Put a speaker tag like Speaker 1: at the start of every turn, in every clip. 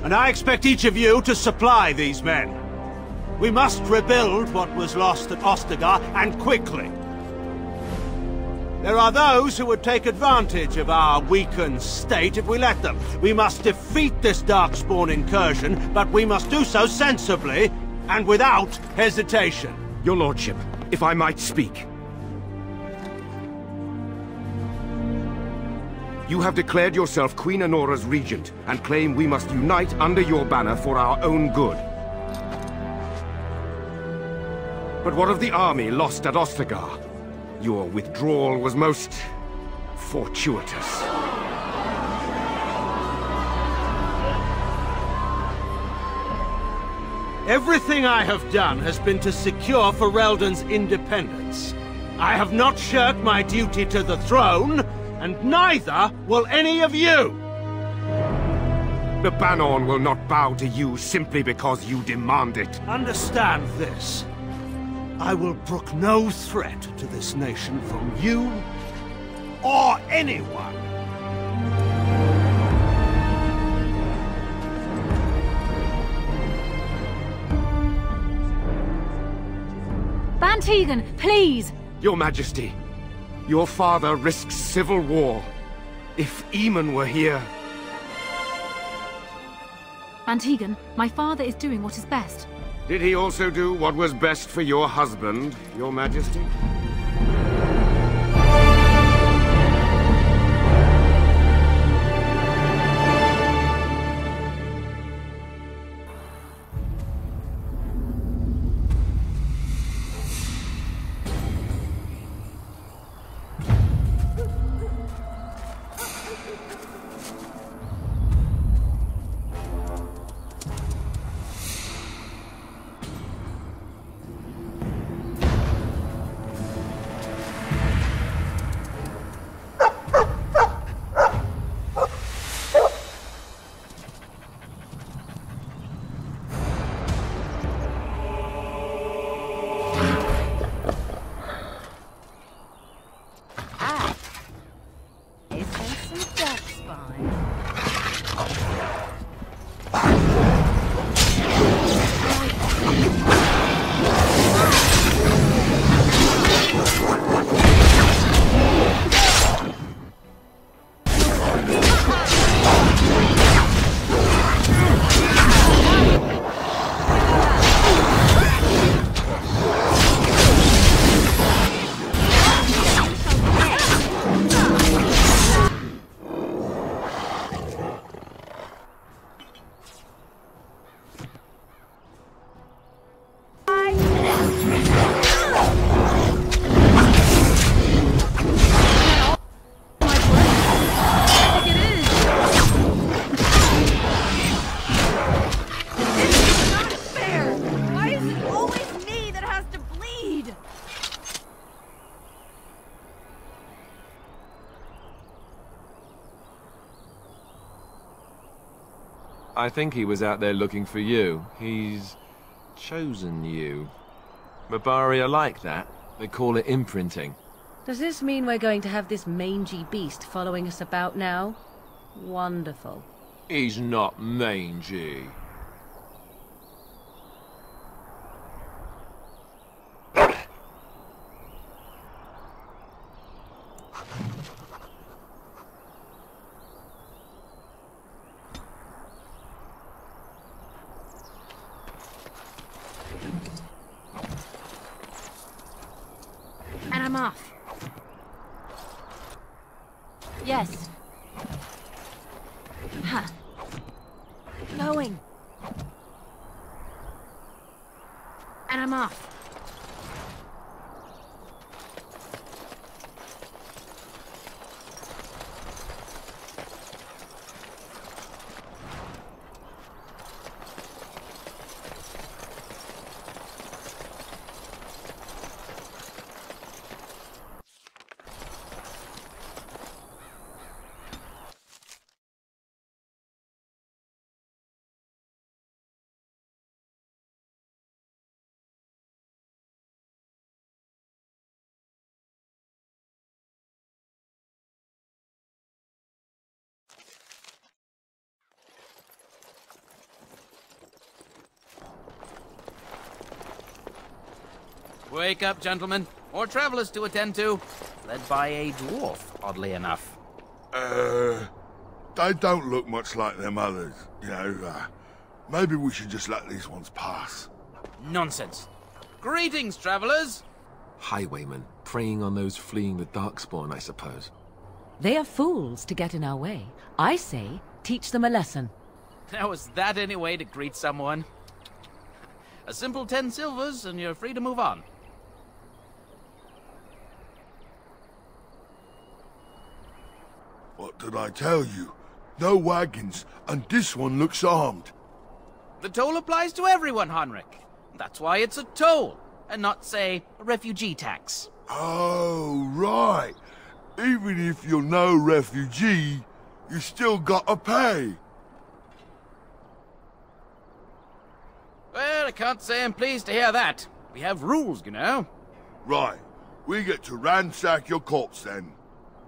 Speaker 1: And I expect each of you to supply these men. We must rebuild what was lost at Ostagar, and quickly. There are those who would take advantage of our weakened state if we let them. We must defeat this Darkspawn incursion, but we must do so sensibly and without hesitation.
Speaker 2: Your lordship, if I might speak. You have declared yourself Queen Honora's regent, and claim we must unite under your banner for our own good. But what of the army lost at Ostagar? Your withdrawal was most fortuitous.
Speaker 1: Everything I have done has been to secure Ferelden's independence. I have not shirked my duty to the throne, and neither will any of you!
Speaker 2: The Banorn will not bow to you simply because you demand it.
Speaker 1: Understand this. I will brook no threat to this nation from you or anyone.
Speaker 3: Tegan, please!
Speaker 2: Your Majesty, your father risks civil war. If Eamon were here...
Speaker 3: Tegan, my father is doing what is best.
Speaker 2: Did he also do what was best for your husband, Your Majesty?
Speaker 4: I think he was out there looking for you. He's chosen you. Mabari are like that. They call it imprinting.
Speaker 5: Does this mean we're going to have this mangy beast following us about now? Wonderful.
Speaker 4: He's not mangy.
Speaker 3: And I'm off. Yes. Huh. Going. And I'm off.
Speaker 6: Wake up, gentlemen. More travelers to attend to. Led by a dwarf, oddly enough.
Speaker 7: They don't look much like them others. You know, maybe we should just let these ones pass.
Speaker 6: Nonsense. Greetings, travelers.
Speaker 4: Highwaymen, preying on those fleeing the Darkspawn, I suppose.
Speaker 5: They are fools to get in our way. I say, teach them a lesson.
Speaker 6: Now, is that any way to greet someone? A simple 10 silvers, and you're free to move on.
Speaker 7: What did I tell you? No wagons, and this one looks armed.
Speaker 6: The toll applies to everyone, Henrik. That's why it's a toll, and not, say, a refugee tax.
Speaker 7: Oh, right. Even if you're no refugee, you still gotta pay.
Speaker 6: Well, I can't say I'm pleased to hear that. We have rules, you know.
Speaker 7: Right. We get to ransack your corpse, then.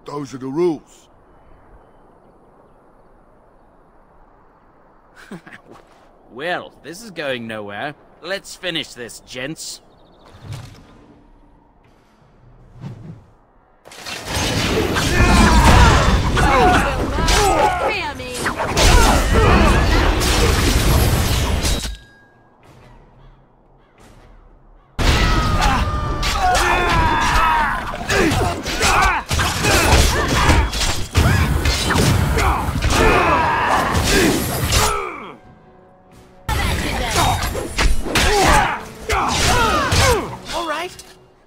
Speaker 7: Those are the rules.
Speaker 6: Well, this is going nowhere. Let's finish this, gents.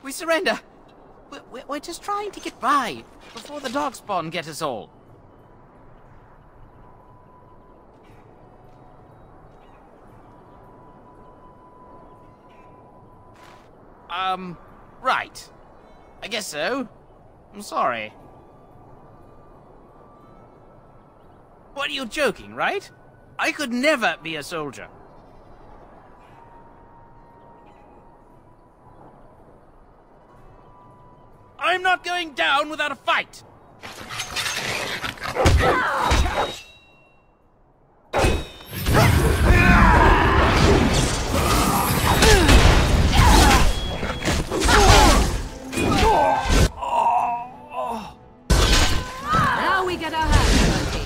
Speaker 6: We surrender. We're just trying to get by before the Darkspawn get us all. Right. I guess so. I'm sorry. What, are you joking, right? I could never be a soldier. I'm not going down without a fight!
Speaker 5: Now we get our hands dirty.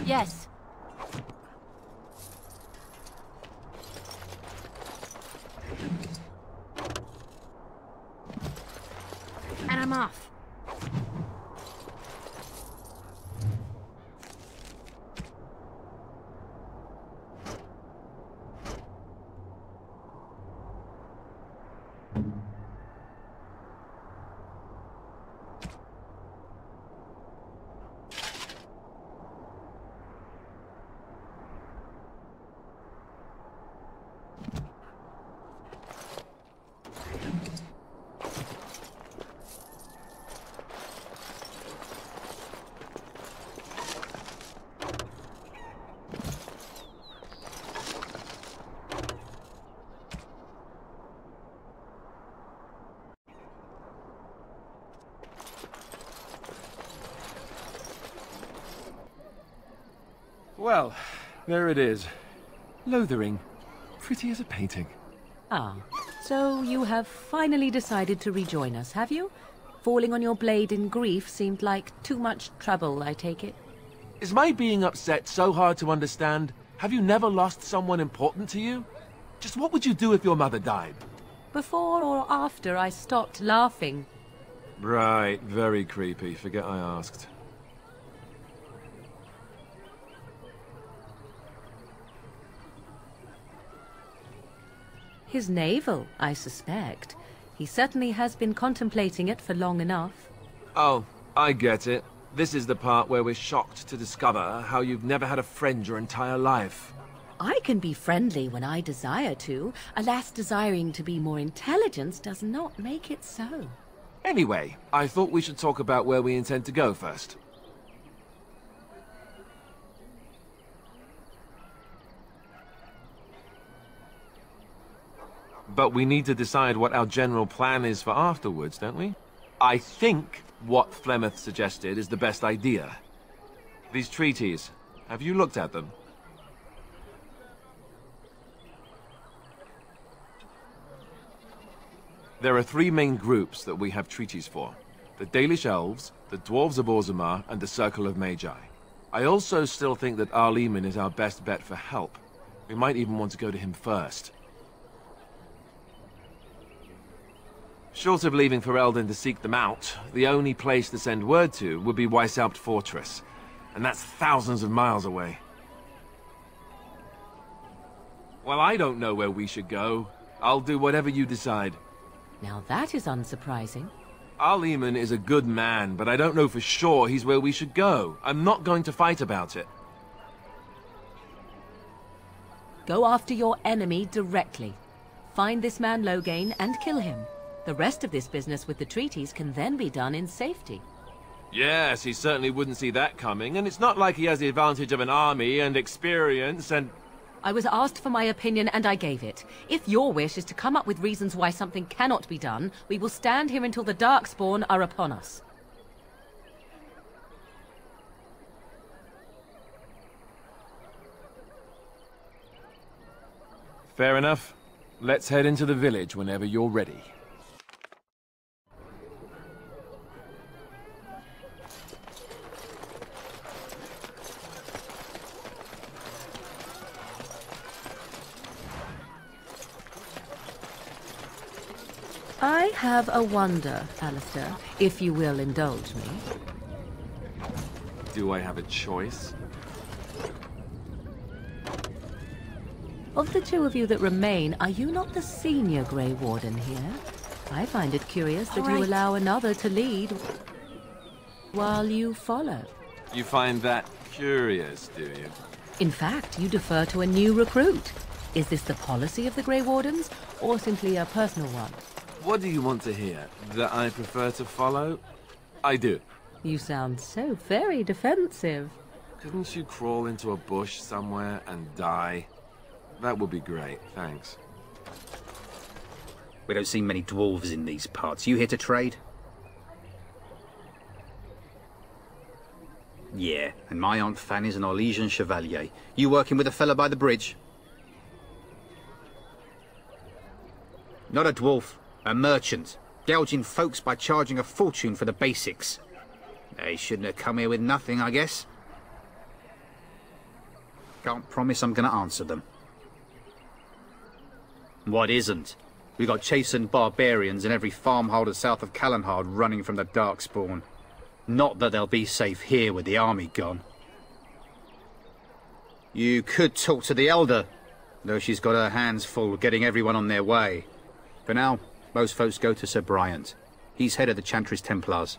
Speaker 3: Yes. And I'm off.
Speaker 4: Well, there it is. Lothering. Pretty as a painting.
Speaker 5: Ah, so you have finally decided to rejoin us, have you? Falling on your blade in grief seemed like too much trouble, I take it.
Speaker 4: Is my being upset so hard to understand? Have you never lost someone important to you? Just what would you do if your mother died?
Speaker 5: Before or after I stopped laughing.
Speaker 4: Right, very creepy. Forget I asked.
Speaker 5: His navel, I suspect. He certainly has been contemplating it for long enough.
Speaker 4: Oh, I get it. This is the part where we're shocked to discover how you've never had a friend your entire life.
Speaker 5: I can be friendly when I desire to. Alas, desiring to be more intelligent does not make it so.
Speaker 4: Anyway, I thought we should talk about where we intend to go first. But we need to decide what our general plan is for afterwards, don't we? I think what Flemeth suggested is the best idea. These treaties, have you looked at them? There are three main groups that we have treaties for. The Dalish Elves, the Dwarves of Orzammar, and the Circle of Magi. I also still think that Arleman is our best bet for help. We might even want to go to him first. Short of leaving Ferelden to seek them out, the only place to send word to would be Weishaupt Fortress. And that's thousands of miles away. Well, I don't know where we should go. I'll do whatever you decide.
Speaker 5: Now that is unsurprising.
Speaker 4: Arleman is a good man, but I don't know for sure he's where we should go. I'm not going to fight about it.
Speaker 5: Go after your enemy directly. Find this man Loghain and kill him. The rest of this business with the treaties can then be done in safety.
Speaker 4: Yes, he certainly wouldn't see that coming, and it's not like he has the advantage of an army and experience and...
Speaker 5: I was asked for my opinion and I gave it. If your wish is to come up with reasons why something cannot be done, we will stand here until the Darkspawn are upon us.
Speaker 4: Fair enough. Let's head into the village whenever you're ready.
Speaker 5: I have a wonder, Alistair, if you will indulge me.
Speaker 4: Do I have a choice?
Speaker 5: Of the two of you that remain, are you not the senior Grey Warden here? I find it curious that you allow another to lead while you follow.
Speaker 4: You find that curious, do you?
Speaker 5: In fact, you defer to a new recruit. Is this the policy of the Grey Wardens, or simply a personal one?
Speaker 4: What do you want to hear? That I prefer to follow? I do.
Speaker 5: You sound so very defensive.
Speaker 4: Couldn't you crawl into a bush somewhere and die? That would be great, thanks.
Speaker 8: We don't see many dwarves in these parts. You here to trade? Yeah, and my Aunt Fanny's an Orlesian chevalier. You working with a fella by the bridge? Not a dwarf, a merchant. Gouging folks by charging a fortune for the basics. They shouldn't have come here with nothing, I guess. Can't promise I'm gonna answer them. What isn't? We got chastened barbarians in every farmholder south of Callanhard running from the Darkspawn. Not that they'll be safe here with the army gone. You could talk to the Elder, though she's got her hands full getting everyone on their way. For now, most folks go to Sir Bryant. He's head of the Chantry's Templars.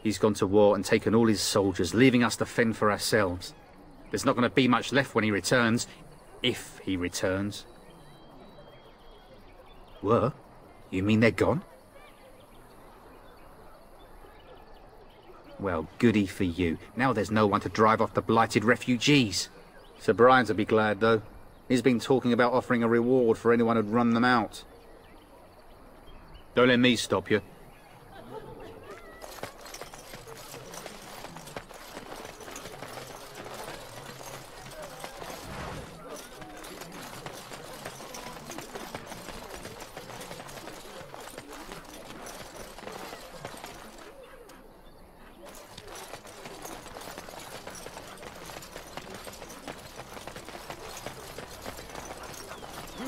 Speaker 8: He's gone to war and taken all his soldiers, leaving us to fend for ourselves. There's not going to be much left when he returns. If he returns. What? You mean they're gone? Well, goody for you. Now there's no one to drive off the blighted refugees. Sir Bryant will be glad, though. He's been talking about offering a reward for anyone who'd run them out. Don't let me stop you.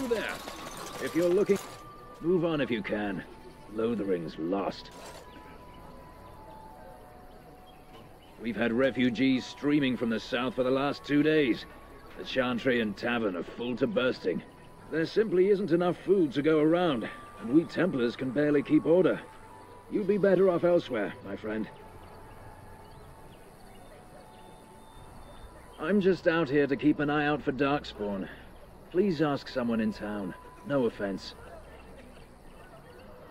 Speaker 9: There. If you're looking, move on if you can. Lothering's lost. We've had refugees streaming from the south for the last 2 days. The Chantry and Tavern are full to bursting. There simply isn't enough food to go around, and we Templars can barely keep order. You'd be better off elsewhere, my friend. I'm just out here to keep an eye out for Darkspawn. Please ask someone in town. No offense.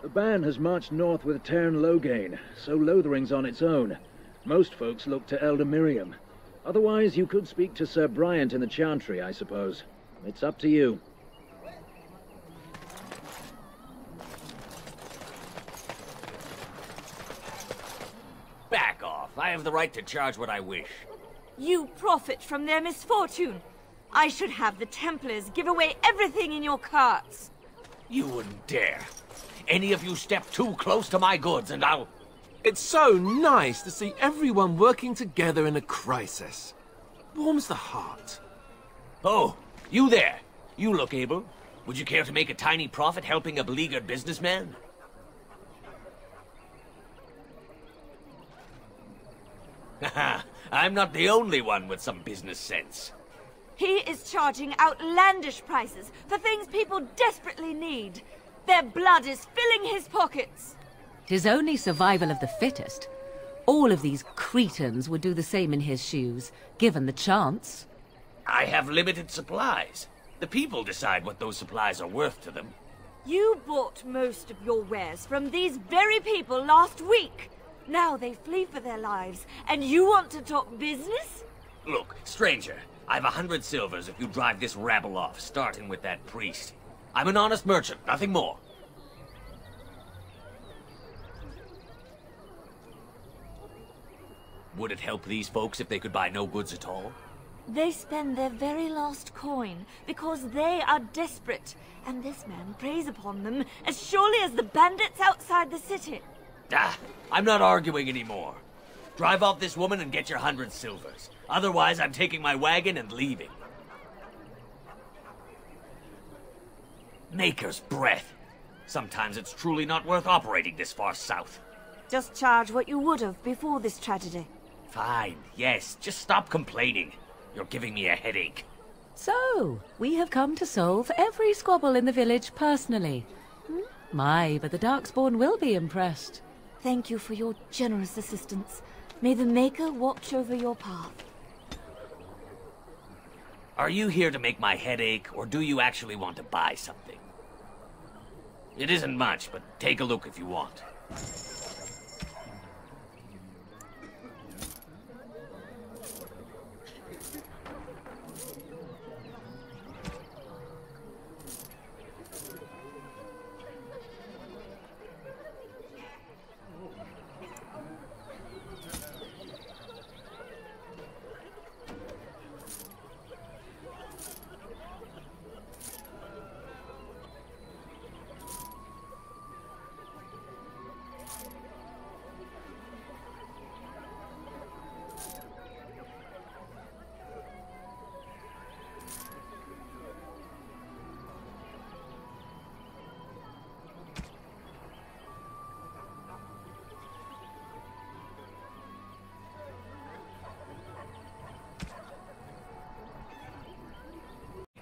Speaker 9: The band has marched north with Tairn Logain, so Lothering's on its own. Most folks look to Elder Miriam. Otherwise, you could speak to Sir Bryant in the Chantry, I suppose. It's up to you.
Speaker 10: Back off. I have the right to charge what I wish.
Speaker 11: You profit from their misfortune. I should have the Templars give away everything in your carts.
Speaker 10: You wouldn't dare. Any of you step too close to my goods and I'll...
Speaker 4: It's so nice to see everyone working together in a crisis. Warms the heart.
Speaker 10: Oh, you there. You look able. Would you care to make a tiny profit helping a beleaguered businessman? Haha, I'm not the only one with some business sense.
Speaker 11: He is charging outlandish prices for things people desperately need. Their blood is filling his pockets.
Speaker 5: 'Tis only survival of the fittest. All of these cretins would do the same in his shoes, given the chance.
Speaker 10: I have limited supplies. The people decide what those supplies are worth to them.
Speaker 11: You bought most of your wares from these very people last week. Now they flee for their lives, and you want to talk business?
Speaker 10: Look, stranger, I've 100 silvers if you drive this rabble off, starting with that priest. I'm an honest merchant, nothing more. Would it help these folks if they could buy no goods at all?
Speaker 11: They spend their very last coin because they are desperate, and this man preys upon them as surely as the bandits outside the city.
Speaker 10: Ah, I'm not arguing anymore. Drive off this woman and get your 100 silvers. Otherwise, I'm taking my wagon and leaving. Maker's breath. Sometimes it's truly not worth operating this far south.
Speaker 11: Just charge what you would have before this tragedy.
Speaker 10: Fine, yes. Just stop complaining. You're giving me a headache.
Speaker 5: So, we have come to solve every squabble in the village personally. My, but the Darkspawn will be impressed.
Speaker 11: Thank you for your generous assistance. May the Maker watch over your path.
Speaker 10: Are you here to make my head ache, or do you actually want to buy something? It isn't much, but take a look if you want.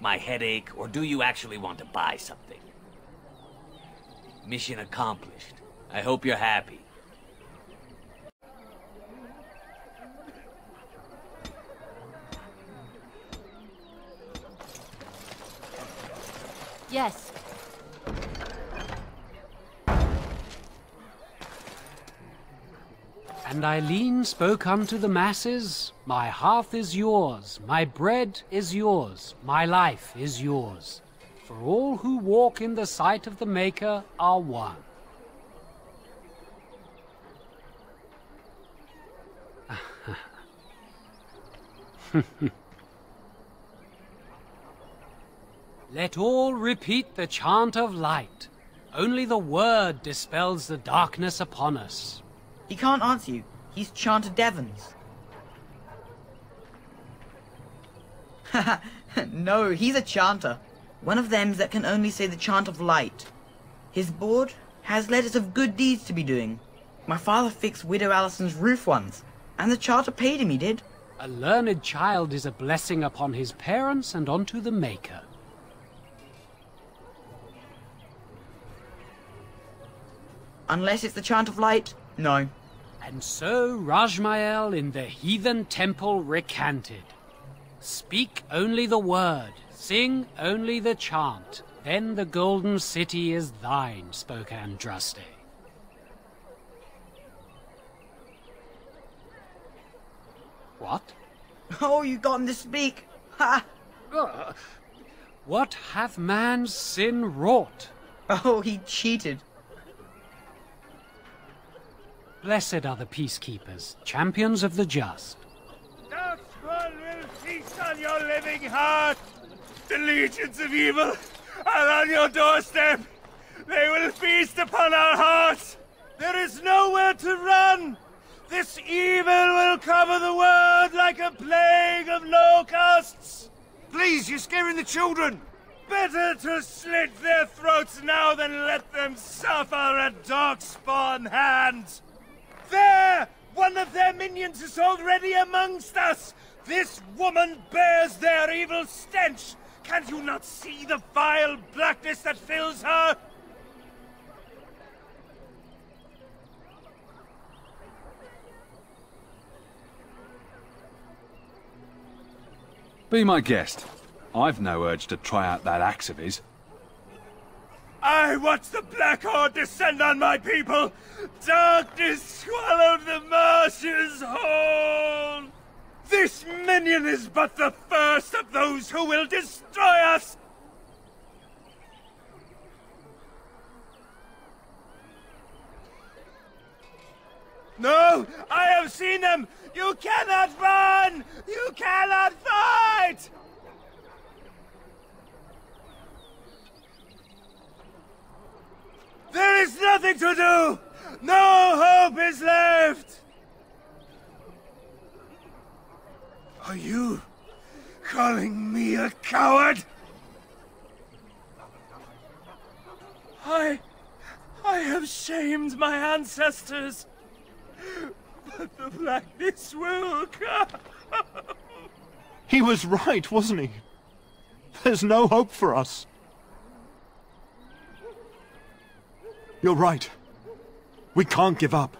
Speaker 10: My headache, or do you actually want to buy something? Mission accomplished. I hope you're happy.
Speaker 3: Yes.
Speaker 12: And Eileen spoke unto the masses, my hearth is yours, my bread is yours, my life is yours. For all who walk in the sight of the Maker are one. Let all repeat the chant of light. Only the word dispels the darkness upon us.
Speaker 13: He can't answer you. He's chanted Devons. No, he's a chanter. One of them that can only say the chant of light. His board has letters of good deeds to be doing. My father fixed Widow Allison's roof once, and the charter paid him, he did.
Speaker 12: A learned child is a blessing upon his parents and onto the Maker.
Speaker 13: Unless it's the chant of light, no.
Speaker 12: And so Rajmael in the heathen temple recanted. Speak only the word, sing only the chant. Then the Golden City is thine, spoke Andraste. What?
Speaker 13: Oh, you got him to speak! Ha!
Speaker 12: What hath man's sin wrought?
Speaker 13: Oh, he cheated.
Speaker 12: Blessed are the peacekeepers, champions of the just.
Speaker 14: Darkspawn will feast on your living heart! The legions of evil are on your doorstep! They will feast upon our hearts! There is nowhere to run! This evil will cover the world like a plague of locusts!
Speaker 1: Please, you're scaring the children!
Speaker 14: Better to slit their throats now than let them suffer at Darkspawn hands! There! One of their minions is already amongst us! This woman bears their evil stench! Can't you not see the vile blackness that fills her?
Speaker 15: Be my guest. I've no urge to try out that axe of his.
Speaker 14: I watched the Black Horde descend on my people! Darkness swallowed the marshes whole! This minion is but the first of those who will destroy us! No! I have seen them! You cannot run! You cannot fight! There is nothing to do! No hope is left! Are you calling me a coward? I have shamed my ancestors, but the blackness will come.
Speaker 1: He was right, wasn't he? There's no hope for us. You're right. We can't give up.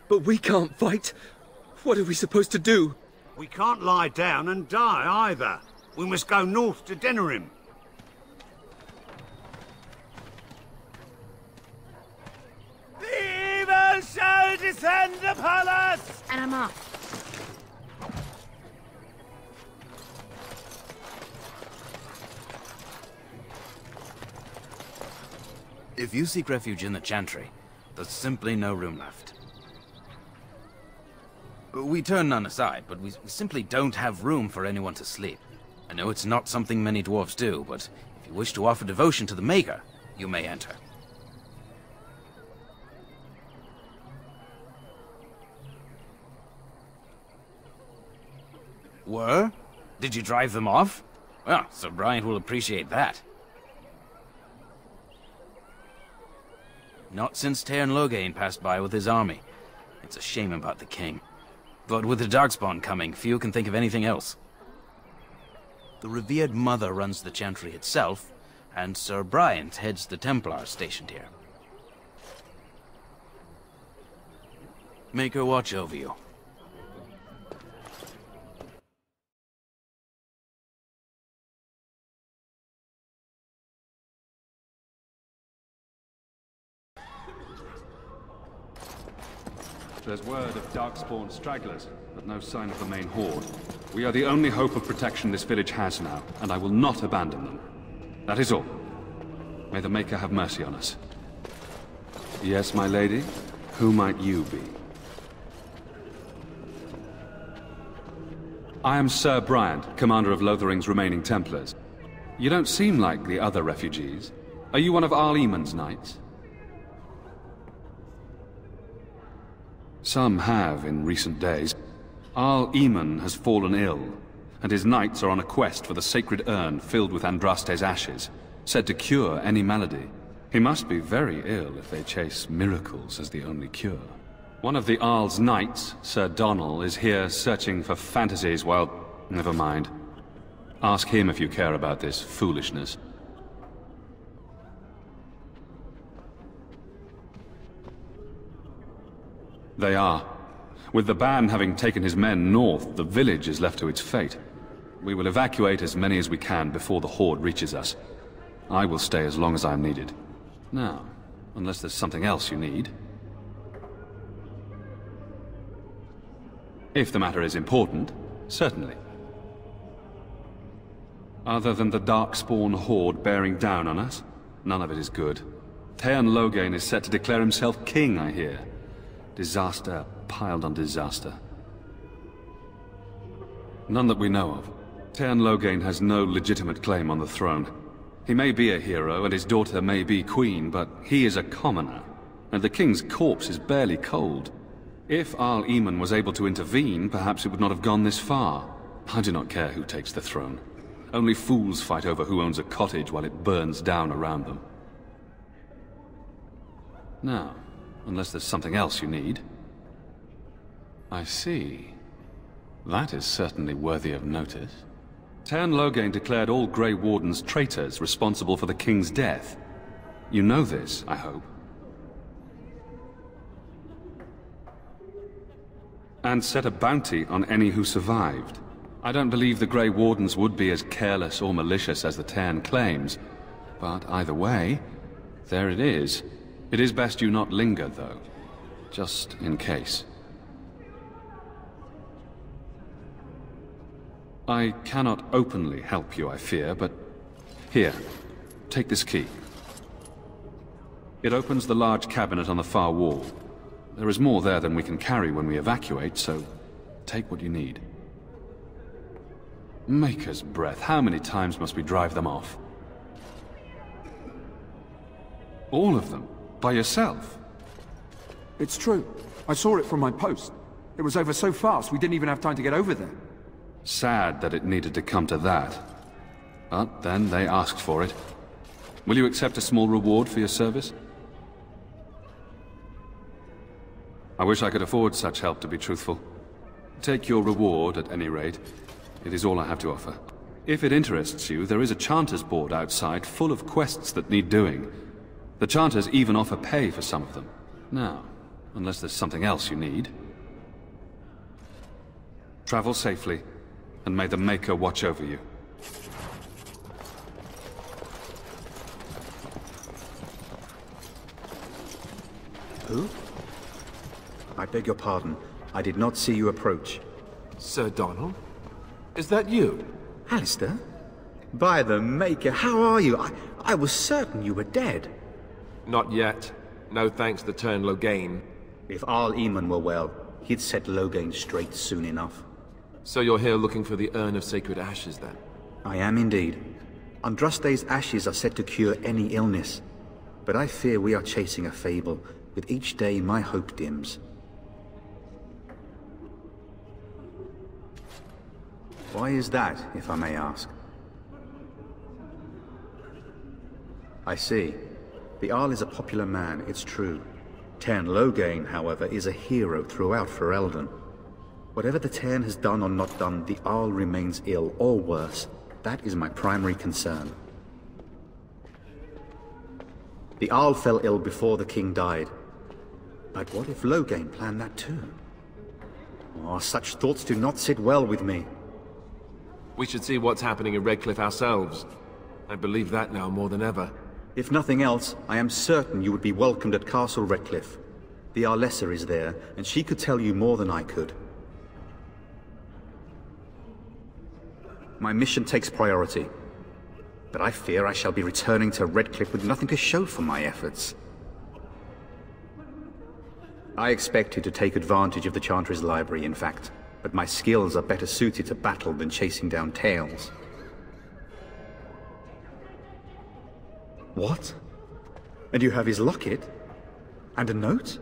Speaker 16: But we can't fight. What are we supposed to do?
Speaker 1: We can't lie down and die either. We must go north to Denerim.
Speaker 14: The evil shall descend upon us!
Speaker 3: And I'm off.
Speaker 6: If you seek refuge in the Chantry, there's simply no room left. We turn none aside, but we simply don't have room for anyone to sleep. I know it's not something many dwarves do, but if you wish to offer devotion to the Maker, you may enter. Were? Did you drive them off? Well, Sir Bryant will appreciate that. Not since Tairn Loghain passed by with his army. It's a shame about the king. But with the Darkspawn coming, few can think of anything else. The revered mother runs the Chantry itself, and Sir Bryant heads the Templars stationed here. Make her watch over you.
Speaker 15: There's word of Darkspawn stragglers, but no sign of the main horde. We are the only hope of protection this village has now, and I will not abandon them. That is all. May the Maker have mercy on us. Yes, my lady? Who might you be? I am Sir Bryant, commander of Lothering's remaining Templars. You don't seem like the other refugees. Are you one of Arl Eamon's knights? Some have in recent days. Arl Eamon has fallen ill, and his knights are on a quest for the sacred urn filled with Andraste's ashes, said to cure any malady. He must be very ill if they chase miracles as the only cure. One of the Arl's knights, Sir Donnell, is here searching for fantasies while... Never mind. Ask him if you care about this foolishness. They are. With the ban having taken his men north, the village is left to its fate. We will evacuate as many as we can before the horde reaches us. I will stay as long as I am needed. Now, unless there's something else you need. If the matter is important, certainly. Other than the Darkspawn horde bearing down on us, none of it is good. Teyrn Loghain is set to declare himself king, I hear. Disaster piled on disaster. None that we know of. Teyrn Loghain has no legitimate claim on the throne. He may be a hero, and his daughter may be queen, but he is a commoner, and the king's corpse is barely cold. If Arl Eamon was able to intervene, perhaps it would not have gone this far. I do not care who takes the throne. Only fools fight over who owns a cottage while it burns down around them. Now, unless there's something else you need. I see. That is certainly worthy of notice. Teyrn Loghain declared all Grey Wardens traitors responsible for the king's death. You know this, I hope. And set a bounty on any who survived. I don't believe the Grey Wardens would be as careless or malicious as the Teyrn claims, but either way, there it is. It is best you not linger, though, just in case. I cannot openly help you, I fear, but here, take this key. It opens the large cabinet on the far wall. There is more there than we can carry when we evacuate, so take what you need. Maker's breath, how many times must we drive them off? All of them? By yourself?
Speaker 17: It's true. I saw it from my post. It was over so fast, we didn't even have time to get over there.
Speaker 15: Sad that it needed to come to that. But then they asked for it. Will you accept a small reward for your service? I wish I could afford such help, to be truthful. Take your reward, at any rate. It is all I have to offer. If it interests you, there is a Chanters board outside full of quests that need doing. The Chanters even offer pay for some of them. Now, unless there's something else you need. Travel safely, and may the Maker watch over you.
Speaker 8: Who? I beg your pardon. I did not see you approach.
Speaker 4: Sir Donald? Is that you?
Speaker 8: Alistair? By the Maker, how are you? I was certain you were dead.
Speaker 4: Not yet. No thanks to Teyrn Loghain.
Speaker 8: If Arl Eamon were well, he'd set Loghain straight soon enough.
Speaker 4: So you're here looking for the Urn of Sacred Ashes, then?
Speaker 8: I am indeed. Andraste's ashes are said to cure any illness. But I fear we are chasing a fable. With each day, my hope dims. Why is that, if I may ask? I see. The Arl is a popular man, it's true. Teyrn Loghain, however, is a hero throughout Ferelden. Whatever the Teyrn has done or not done, the Arl remains ill, or worse. That is my primary concern. The Arl fell ill before the king died. But what if Loghain planned that too? Oh, such thoughts do not sit well with me.
Speaker 4: We should see what's happening in Redcliffe ourselves. I believe that now more than ever.
Speaker 8: If nothing else, I am certain you would be welcomed at Castle Redcliffe. The Arlessa is there, and she could tell you more than I could. My mission takes priority, but I fear I shall be returning to Redcliffe with nothing to show for my efforts. I expected to take advantage of the Chantry's library, in fact, but my skills are better suited to battle than chasing down tales. What? And you have his locket? And a note?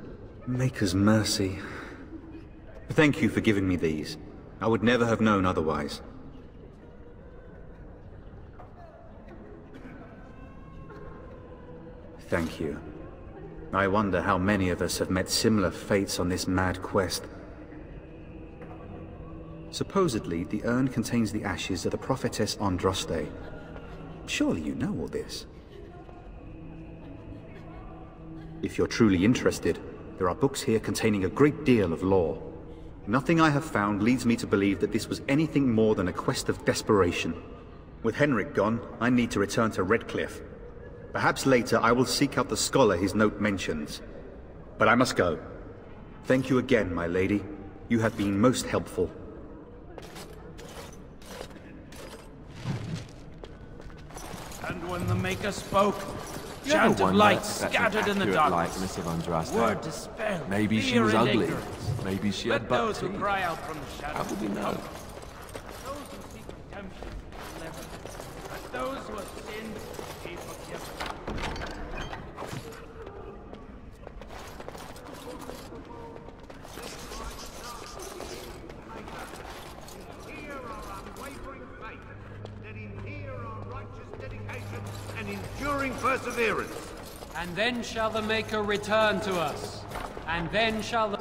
Speaker 8: Maker's mercy. Thank you for giving me these. I would never have known otherwise. Thank you. I wonder how many of us have met similar fates on this mad quest. Supposedly, the urn contains the ashes of the prophetess Andraste. Surely you know all this. If you're truly interested, there are books here containing a great deal of lore. Nothing I have found leads me to believe that this was anything more than a quest of desperation. With Henrik gone, I need to return to Redcliffe, Perhaps later I will seek out the scholar his note mentions. But I must go. Thank you again, my lady. You have been most helpful.
Speaker 6: And when the Maker spoke,
Speaker 4: You ever
Speaker 6: chant of
Speaker 4: wonder
Speaker 6: light
Speaker 4: if that's an
Speaker 6: scattered in the
Speaker 4: accurate
Speaker 6: darkness.
Speaker 4: likeness of Andraste?
Speaker 6: Word dispelled.
Speaker 4: Maybe she
Speaker 6: fear
Speaker 4: was
Speaker 6: and
Speaker 4: ugly.
Speaker 6: ignorance.
Speaker 4: Maybe she
Speaker 6: Let
Speaker 4: had buck
Speaker 6: those who
Speaker 4: teeth.
Speaker 6: cry out from the shadows
Speaker 4: How would we know?
Speaker 6: Those who seek redemption be delivered. Let those who have sinned be forgiven.
Speaker 1: And enduring perseverance.
Speaker 12: And then shall the Maker return to us. And then shall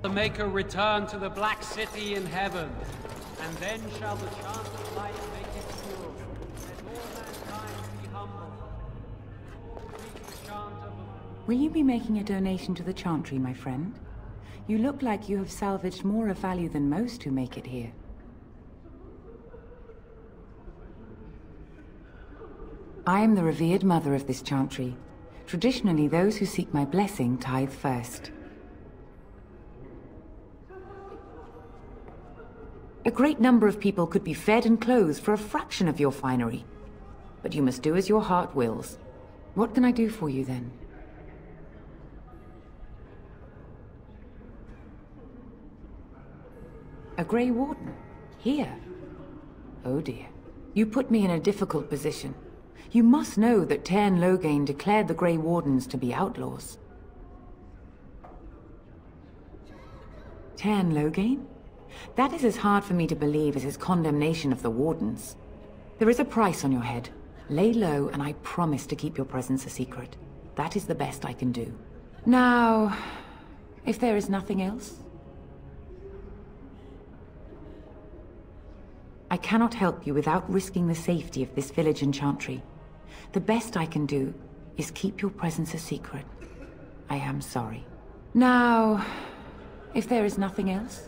Speaker 12: the Maker return to the Black City in heaven. And then shall the chant of light make it pure. Let all mankind be humble. Speak the chant of
Speaker 18: Will you be making a donation to the Chantry, my friend? You look like you have salvaged more of value than most who make it here. I am the revered mother of this Chantry. Traditionally, those who seek my blessing tithe first. A great number of people could be fed and clothed for a fraction of your finery. But you must do as your heart wills. What can I do for you, then? A Grey Warden? Here? Oh dear. You put me in a difficult position. You must know that Tairn Loghain declared the Grey Wardens to be outlaws. Tairn Loghain? That is as hard for me to believe as his condemnation of the Wardens. There is a price on your head. Lay low, and I promise to keep your presence a secret. That is the best I can do. Now, if there is nothing else... I cannot help you without risking the safety of this village and Chantry. The best I can do is keep your presence a secret. I am sorry. Now, if there is nothing else...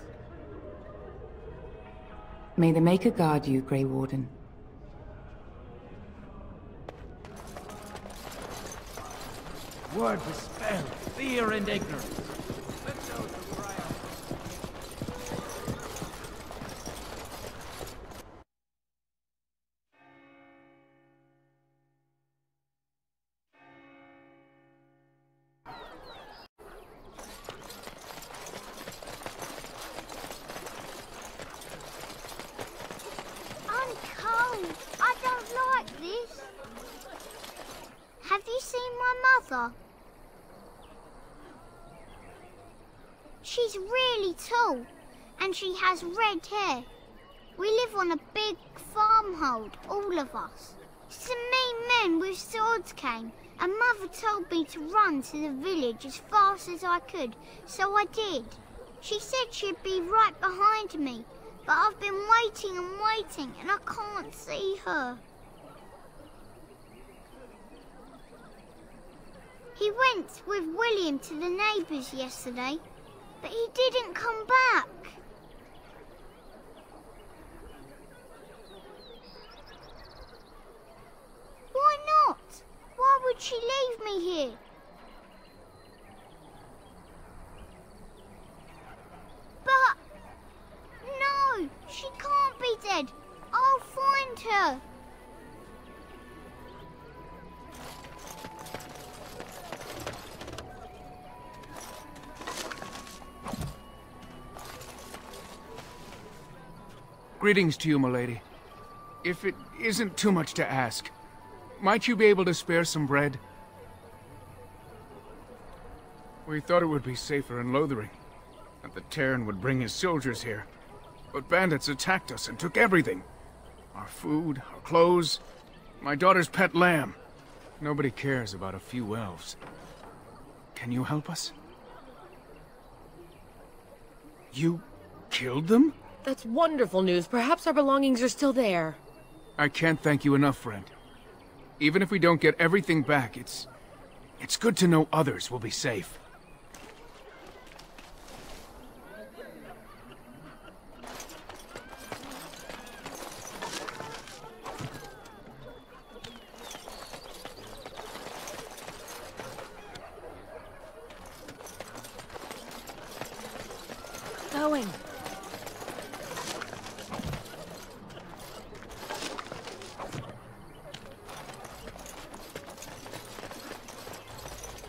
Speaker 18: May the Maker guard you, Grey Warden.
Speaker 6: Word dispelled fear and ignorance. Let those who cry out.
Speaker 19: I'm cold. I don't like this. Have you seen my mother? She's really tall, and she has red hair. We live on a big farmhold, all of us. Some mean men with swords came, and Mother told me to run to the village as fast as I could, so I did. She said she'd be right behind me, but I've been waiting and waiting, and I can't see her. He went with William to the neighbours yesterday, but he didn't come back. Why not? Why would she leave me here? But... no, she can't be dead. I'll find her.
Speaker 20: Greetings to you, milady. If it isn't too much to ask, might you be able to spare some bread? We thought it would be safer in Lothering, that the Tairn would bring his soldiers here. But bandits attacked us and took everything. Our food, our clothes, my daughter's pet lamb. Nobody cares about a few elves. Can you help us? You killed them?
Speaker 21: That's wonderful news. Perhaps our belongings are still there.
Speaker 20: I can't thank you enough, friend. Even if we don't get everything back, it's good to know others will be safe.
Speaker 21: going.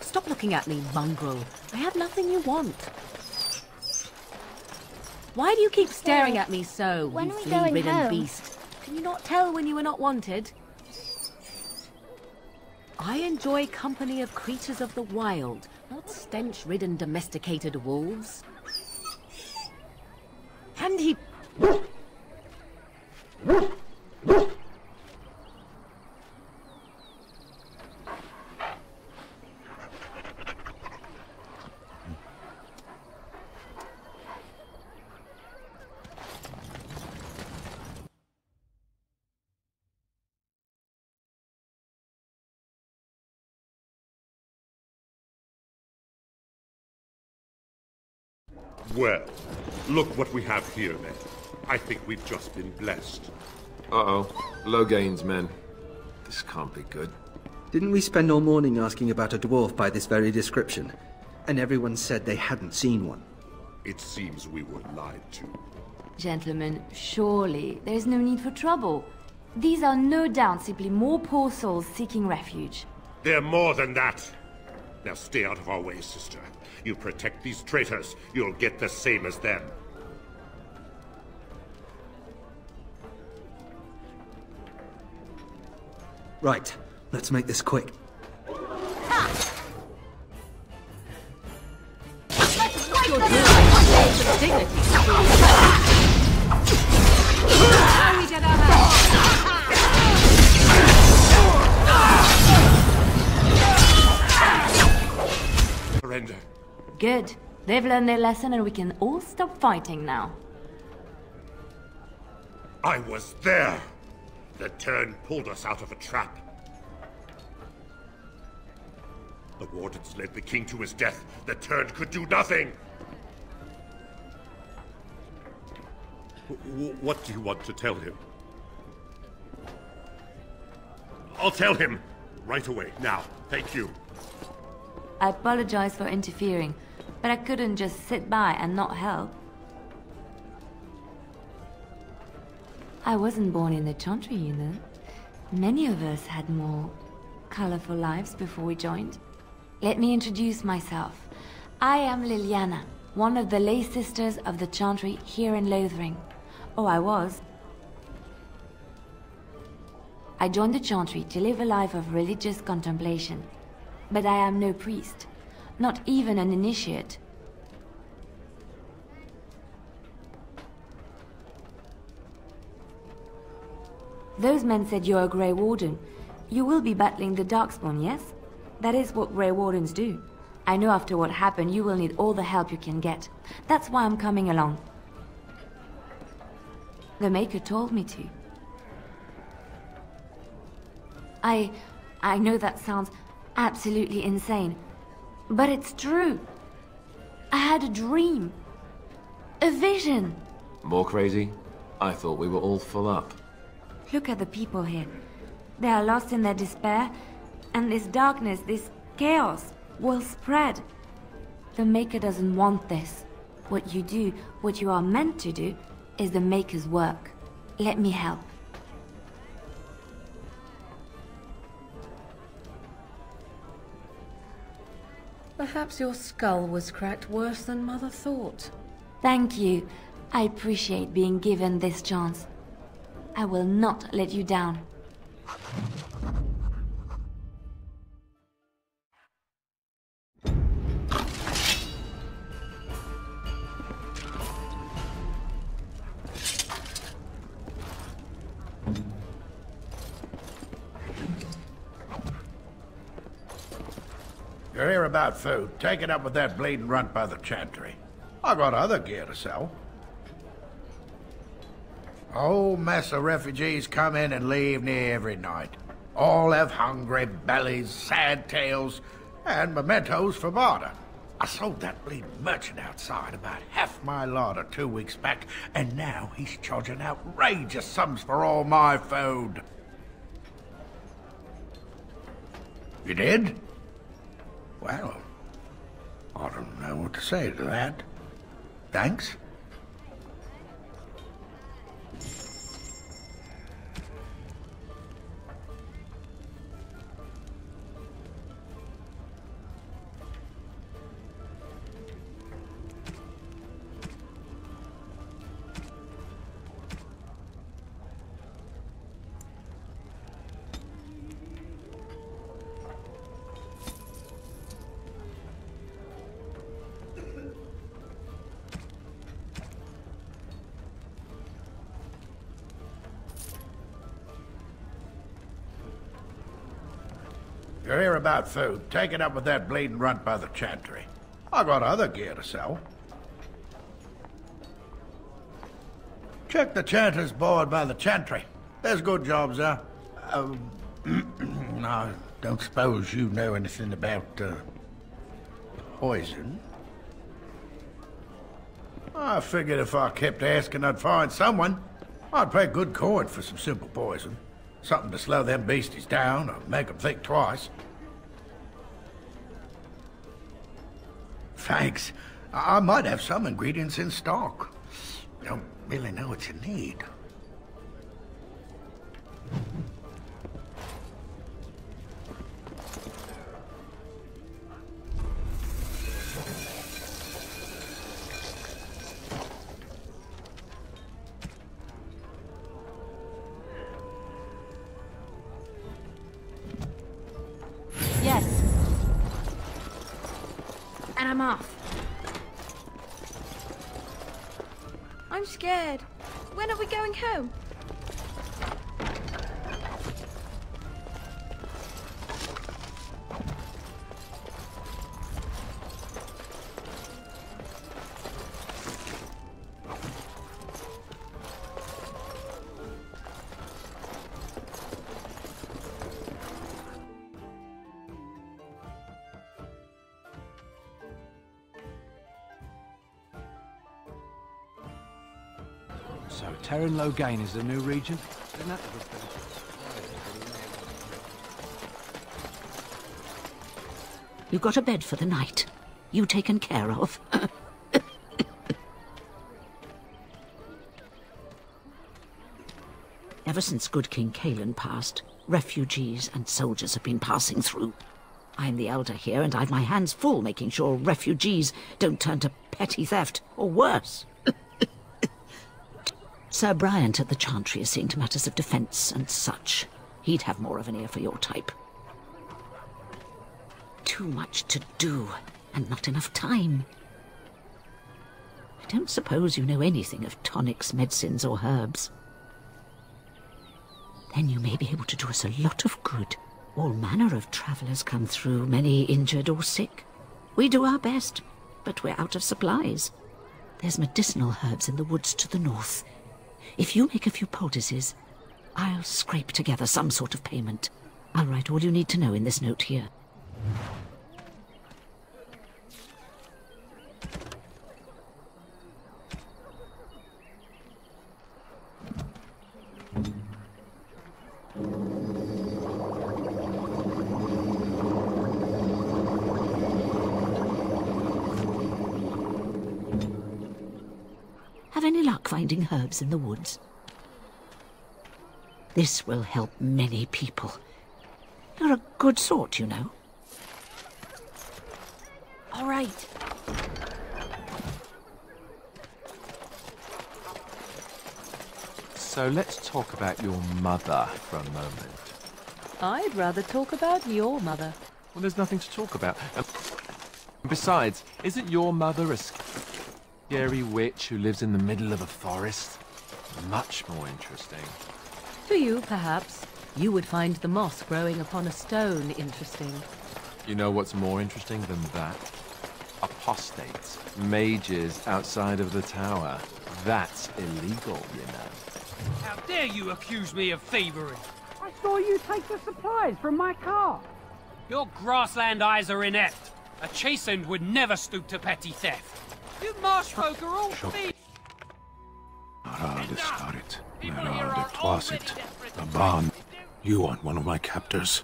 Speaker 5: Stop looking at me, mongrel. I have nothing you want. Why do you keep staring at me so,
Speaker 19: When
Speaker 5: you
Speaker 19: are we going
Speaker 5: flea-ridden
Speaker 19: home?
Speaker 5: beast? Can you not tell when you are not wanted? I enjoy company of creatures of the wild, not stench-ridden domesticated wolves. And he...
Speaker 2: Well, look what we have here, then. I think we've just been blessed.
Speaker 4: Uh-oh. Low gains, men. This can't be good.
Speaker 16: Didn't we spend all morning asking about a dwarf by this very description? And everyone said they hadn't seen one.
Speaker 2: It seems we were lied to.
Speaker 22: Gentlemen, surely there's no need for trouble. These are no doubt simply more poor souls seeking refuge.
Speaker 2: They're more than that. Now stay out of our way, sister. You protect these traitors, you'll get the same as them.
Speaker 16: Right, let's make this quick.
Speaker 2: Surrender.
Speaker 22: Good. They've learned their lesson and we can all stop fighting now.
Speaker 2: I was there. The Turn pulled us out of a trap. The Wardens led the King to his death. The Turn could do nothing. What do you want to tell him? I'll tell him. Right away, now. Thank you.
Speaker 22: I apologize for interfering, but I couldn't just sit by and not help. I wasn't born in the Chantry, you know. Many of us had more colorful lives before we joined. Let me introduce myself. I am Liliana, one of the lay sisters of the Chantry here in Lothering. Oh, I was. I joined the Chantry to live a life of religious contemplation. But I am no priest, not even an initiate. Those men said you're a Grey Warden. You will be battling the Darkspawn, yes? That is what Grey Wardens do. I know after what happened you will need all the help you can get. That's why I'm coming along. The Maker told me to. I know that sounds absolutely insane, but it's true. I had a dream. A vision.
Speaker 4: More crazy? I thought we were all full up.
Speaker 22: Look at the people here. They are lost in their despair, and this darkness, this chaos, will spread. The Maker doesn't want this. What you do, what you are meant to do, is the Maker's work. Let me help.
Speaker 5: Perhaps your skull was cracked worse than Mother thought.
Speaker 22: Thank you. I appreciate being given this chance. I will not let you down.
Speaker 23: You're here about food. Take it up with that bleeding runt by the Chantry. I got other gear to sell. A whole mess of refugees come in and leave near every night. All have hungry bellies, sad tales, and mementos for barter. I sold that bleeding merchant outside about half my larder 2 weeks back, and now he's charging outrageous sums for all my food. You did? Well, I don't know what to say to that. Thanks, you're here about food, take it up with that bleeding runt by the chantry. I got other gear to sell. Check the chanter's board by the chantry. There's good jobs there. I don't suppose you know anything about, poison? I figured if I kept asking, I'd find someone. I'd pay good coin for some simple poison. Something to slow them beasties down or make them think twice. Thanks. I might have some ingredients in stock. Don't really know what you need.
Speaker 22: Yes. And I'm off.
Speaker 7: I'm scared. When are we going home?
Speaker 9: So, Terran Logain is the new region? Isn't that
Speaker 11: You've got a bed for the night. You taken care of. Ever since good King Cailan passed, refugees and soldiers have been passing through. I'm the elder here, and I've my hands full making sure refugees don't turn to petty theft, or worse. Sir Bryant at the Chantry is seeing to matters of defence and such. He'd have more of an ear for your type. Too much to do, and not enough time. I don't suppose you know anything of tonics, medicines, or herbs. Then you may be able to do us a lot of good. All manner of travellers come through, many injured or sick. We do our best, but we're out of supplies. There's medicinal herbs in the woods to the north. If you make a few poultices, I'll scrape together some sort of payment. I'll write all you need to know in this note here. Have any luck finding herbs in the woods? This will help many people. You're a good sort, you know.
Speaker 22: All right.
Speaker 4: So let's talk about your mother for a moment.
Speaker 5: I'd rather talk about your mother.
Speaker 4: Well, there's nothing to talk about. Besides, isn't your mother a scary witch who lives in the middle of a forest? Much more interesting.
Speaker 5: To you, perhaps. You would find the moss growing upon a stone interesting.
Speaker 4: You know what's more interesting than that? Apostates, mages outside of the tower. That's illegal, you know.
Speaker 12: How dare you accuse me of thievery? I saw you take the supplies from my car. Your grassland eyes are inept. A chastened would never stoop to petty theft. You marsh folk are all thieves.
Speaker 24: Aban, you aren't one of my captors.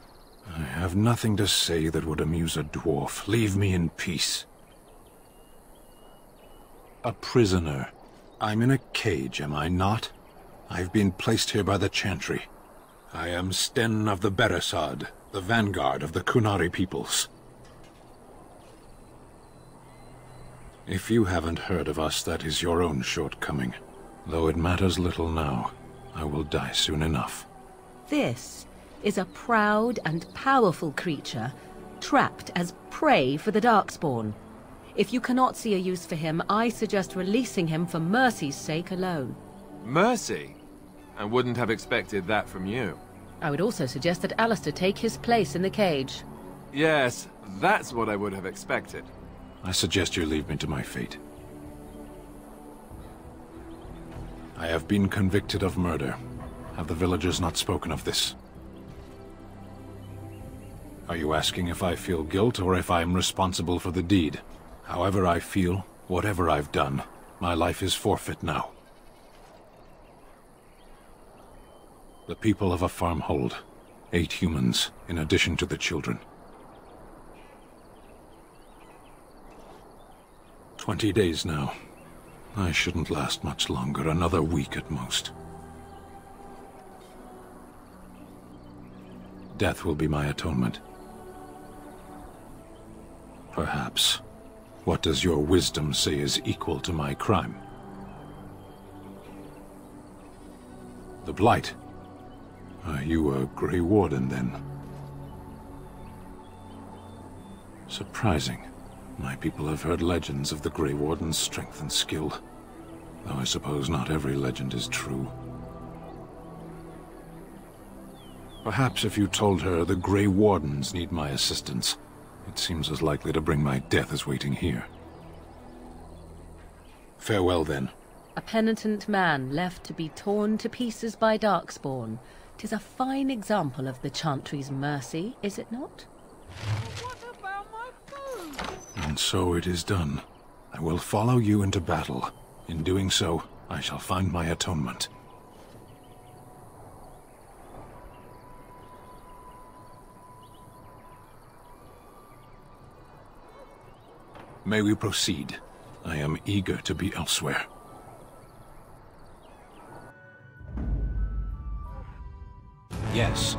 Speaker 24: I have nothing to say that would amuse a dwarf. Leave me in peace. A prisoner. I'm in a cage, am I not? I've been placed here by the Chantry. I am Sten of the Beresad, the vanguard of the Kunari peoples. If you haven't heard of us, that is your own shortcoming. Though it matters little now, I will die soon enough.
Speaker 5: This is a proud and powerful creature, trapped as prey for the Darkspawn. If you cannot see a use for him, I suggest releasing him for mercy's sake alone.
Speaker 4: Mercy? I wouldn't have expected that from you.
Speaker 5: I would also suggest that Alistair take his place in the cage.
Speaker 4: Yes, that's what I would have expected.
Speaker 24: I suggest you leave me to my fate. I have been convicted of murder. Have the villagers not spoken of this? Are you asking if I feel guilt or if I am responsible for the deed? However I feel, whatever I've done, my life is forfeit now. The people of a farmhold, 8 humans, in addition to the children. 20 days now. I shouldn't last much longer, another week at most. Death will be my atonement. Perhaps. What does your wisdom say is equal to my crime? The Blight. Are you a Grey Warden, then? Surprising. My people have heard legends of the Grey Warden's strength and skill. Though I suppose not every legend is true. Perhaps if you told her the Grey Wardens need my assistance, it seems as likely to bring my death as waiting here. Farewell, then.
Speaker 5: A penitent man left to be torn to pieces by Darkspawn. 'Tis a fine example of the Chantry's mercy, is it not?
Speaker 24: And so it is done. I will follow you into battle. In doing so, I shall find my atonement. May we proceed? I am eager to be elsewhere. Yes.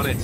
Speaker 4: On it.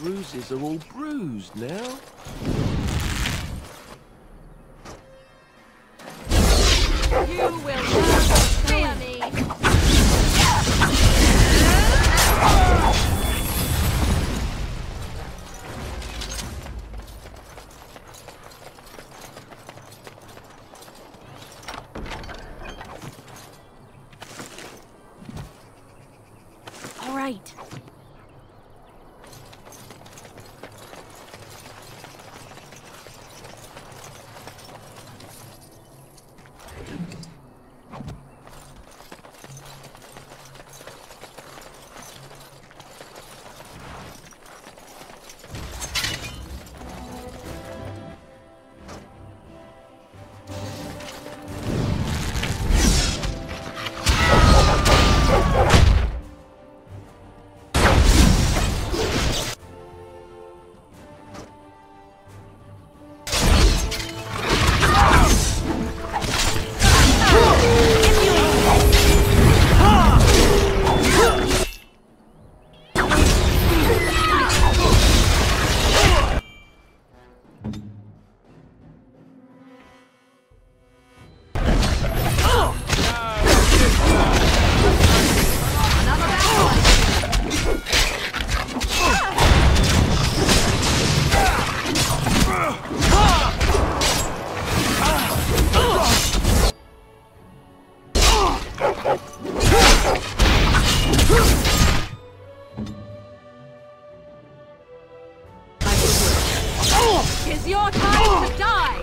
Speaker 4: Bruises are all bruised now.
Speaker 21: You will not fear me.
Speaker 5: All right.
Speaker 21: It's your time to die!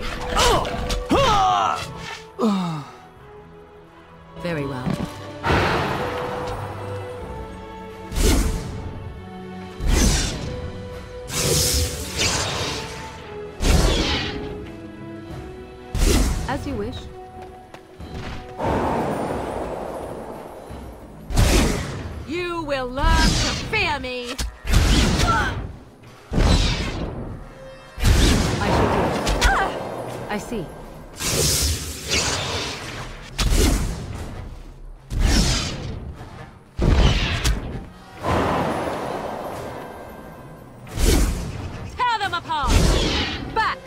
Speaker 5: Very well. As you wish.
Speaker 21: You will learn to fear me!
Speaker 5: I see.
Speaker 21: Tear them apart! Back!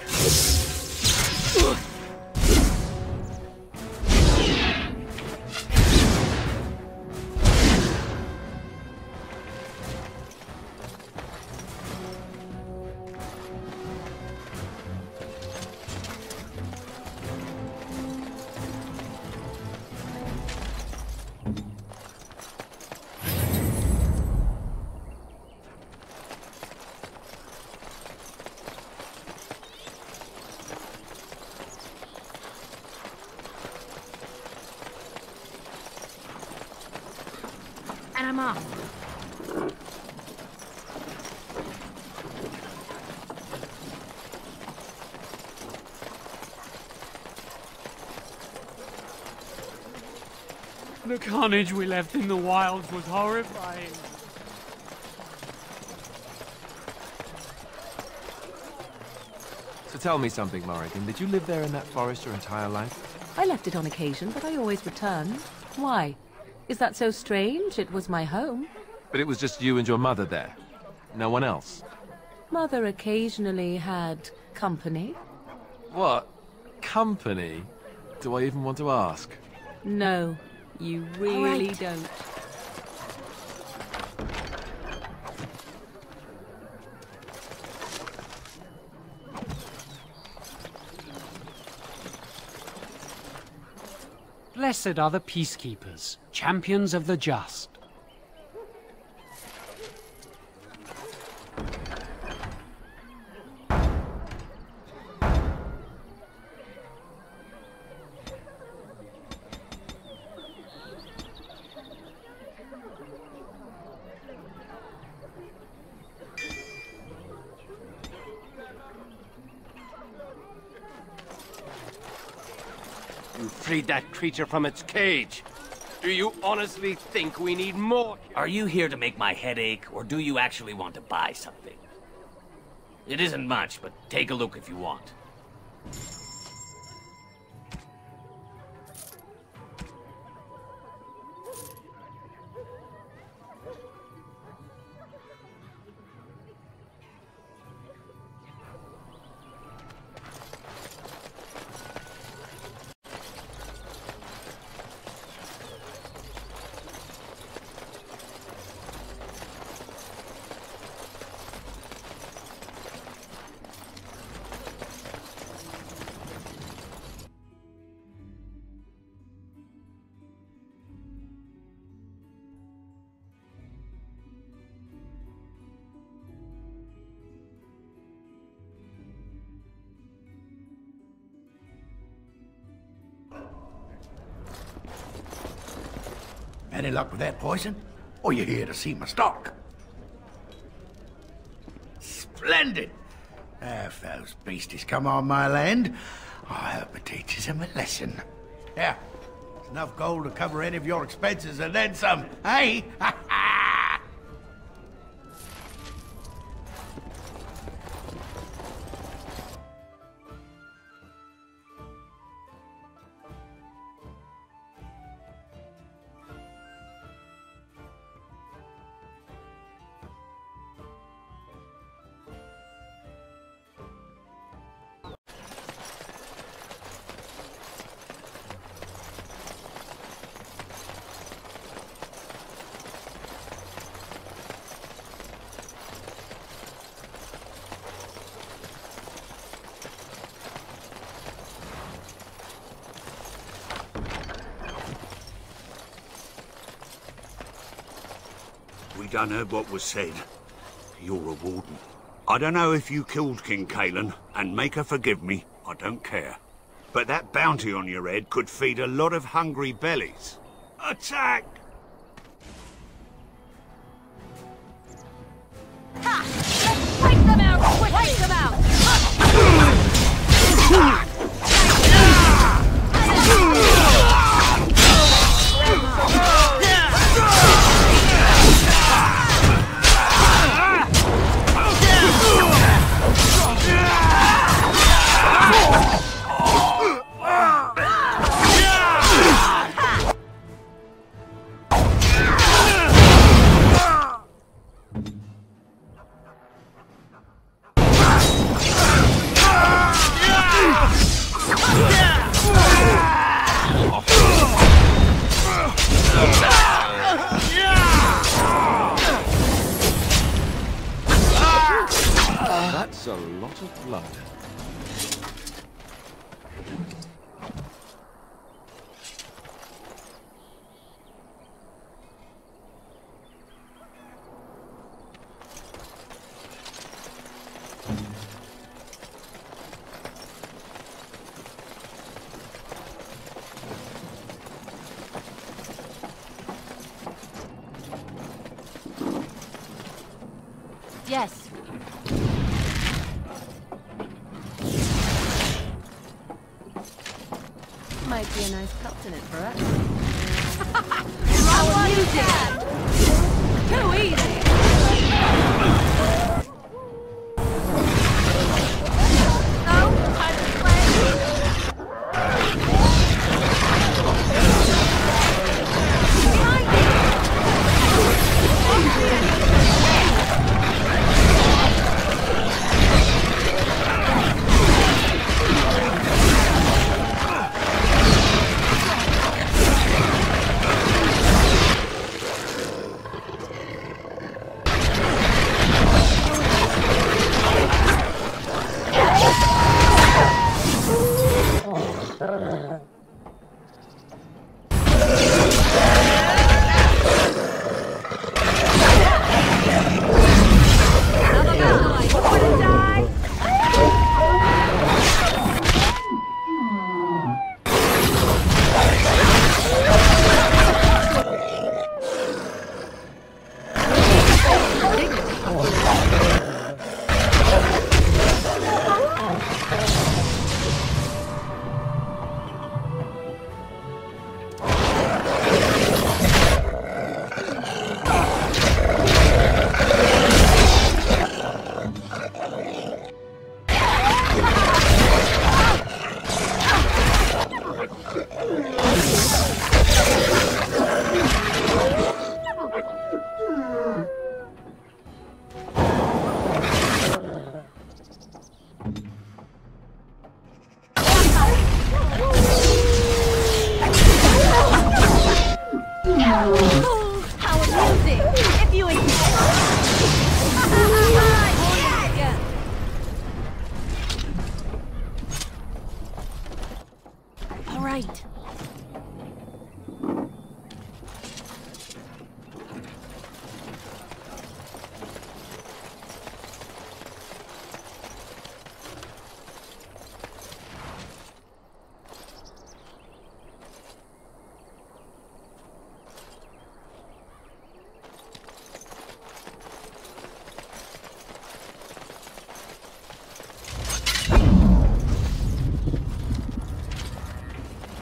Speaker 5: And I'm off.
Speaker 12: The carnage we left in the wilds was horrifying.
Speaker 4: tell me something, Morrigan. Did you live there in that forest your entire life?
Speaker 5: I left it on occasion, but I always returned. Why? Is that so strange? It was my home.
Speaker 4: But it was just you and your mother there? No one else?
Speaker 5: Mother occasionally had company.
Speaker 4: What? Company? Do I even want to ask?
Speaker 5: No, you really don't.
Speaker 12: Blessed are the peacekeepers, champions of the just.
Speaker 3: You freed that creature from its cage. Do you honestly think we need more?
Speaker 10: Are you here to make my head ache, or do you actually want to buy something? It isn't much, but take a look if you want.
Speaker 23: Any luck with that poison? Or you here to see my stock? Splendid! If those beasties come on my land, I hope it teaches them a lesson. Yeah, it's enough gold to cover any of your expenses and then some, hey?
Speaker 13: We done heard what was said. You're a warden. I don't know if you killed King Kalen, and make her forgive me, I don't care. But that bounty on your head could feed a lot of hungry bellies. Attack!
Speaker 22: Ha! Let's break them out quickly! Break them out!
Speaker 4: That's a lot of blood.
Speaker 5: Yes. Might be a nice continent for us. How are you, Dad? Too easy. No.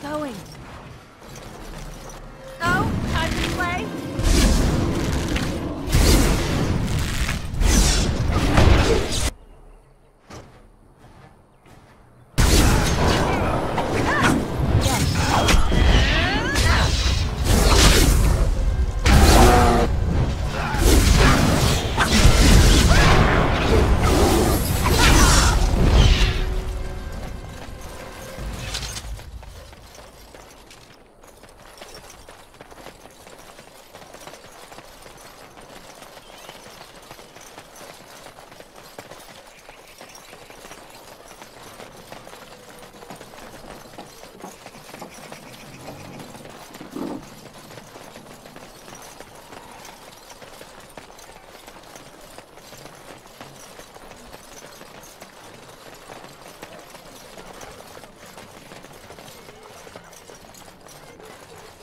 Speaker 22: going. Oh, time to play.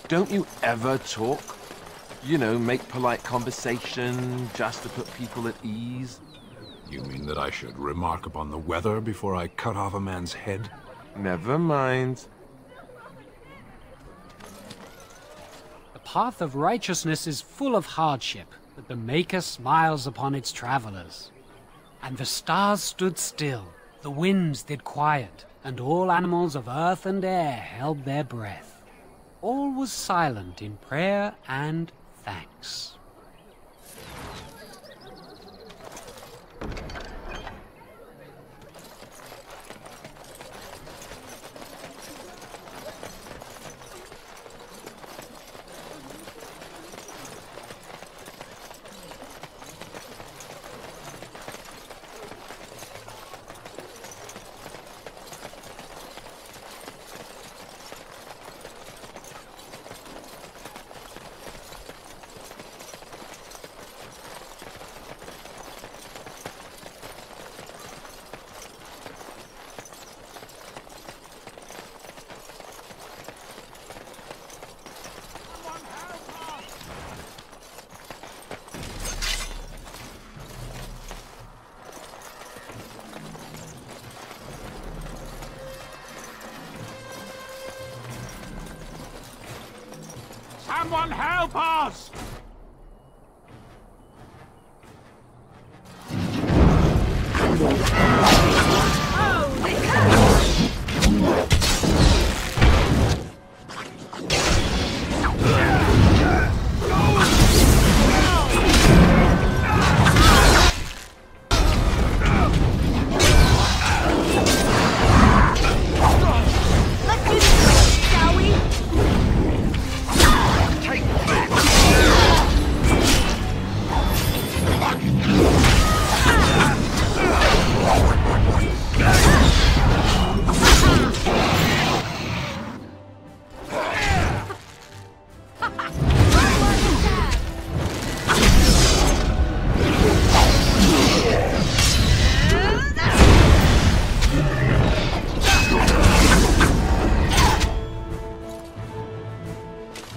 Speaker 4: Don't you ever talk? You know, make polite conversation, just to put people at ease?
Speaker 24: You mean that I should remark upon the weather before I cut off a man's head?
Speaker 4: Never mind.
Speaker 12: The path of righteousness is full of hardship, but the Maker smiles upon its travelers. And the stars stood still, the winds did quiet, and all animals of earth and air held their breath. All was silent in prayer and thanks.
Speaker 1: Someone help us!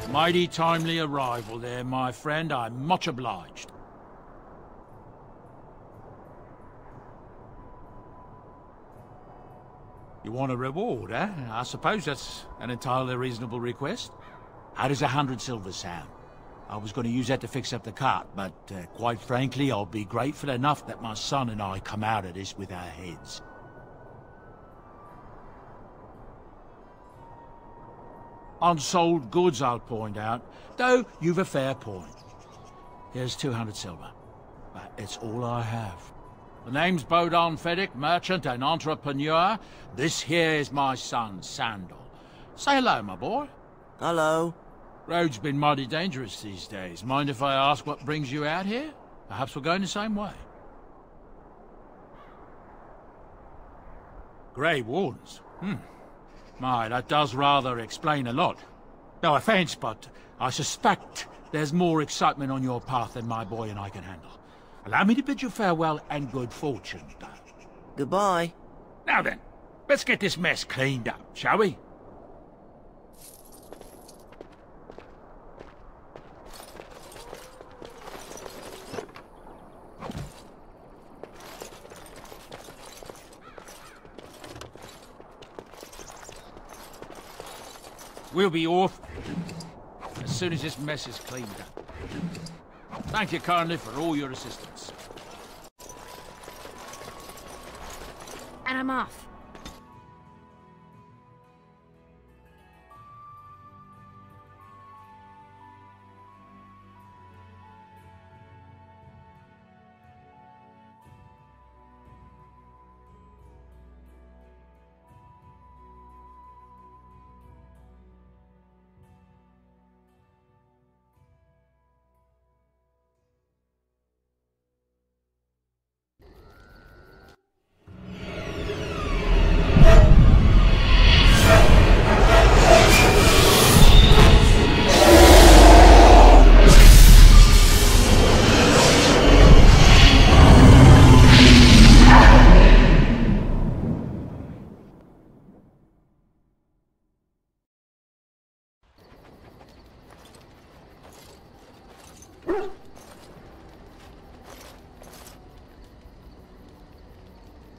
Speaker 8: Mighty timely arrival there, my friend. I'm much obliged. You want a reward, eh? I suppose that's an entirely reasonable request. How does 100 silver sound? I was going to use that to fix up the cart, but quite frankly, I'll be grateful enough that my son and I come out of this with our heads. Unsold goods, I'll point out, though you've a fair point. Here's 200 silver, but it's all I have. The name's Bodon Feddick, merchant and entrepreneur. This here is my son, Sandal. Say hello, my boy.
Speaker 14: Hello.
Speaker 8: Road's been mighty dangerous these days. Mind if I ask what brings you out here? Perhaps we're going the same way. Grey Wardens? My, that does rather explain a lot. No offence, but I suspect there's more excitement on your path than my boy and I can handle. Allow me to bid you farewell and good fortune, though.
Speaker 14: Goodbye.
Speaker 8: Now then, let's get this mess cleaned up, shall we? We'll be off as soon as this mess is cleaned up. Thank you kindly for all your assistance.
Speaker 7: And I'm off.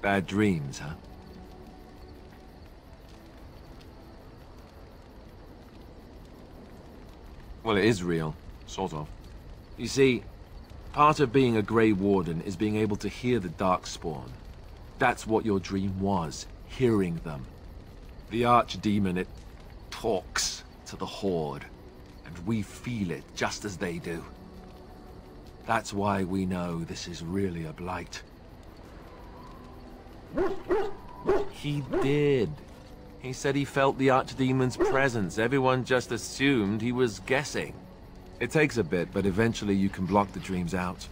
Speaker 4: Bad dreams, huh? Well, it is real. Sort of. You see, part of being a Grey Warden is being able to hear the Darkspawn. That's what your dream was, hearing them. The Archdemon, it talks to the Horde, and we feel it just as they do. That's why we know this is really a blight. He did. He said he felt the Archdemon's presence. Everyone just assumed he was guessing. It takes a bit, but eventually you can block the dreams out.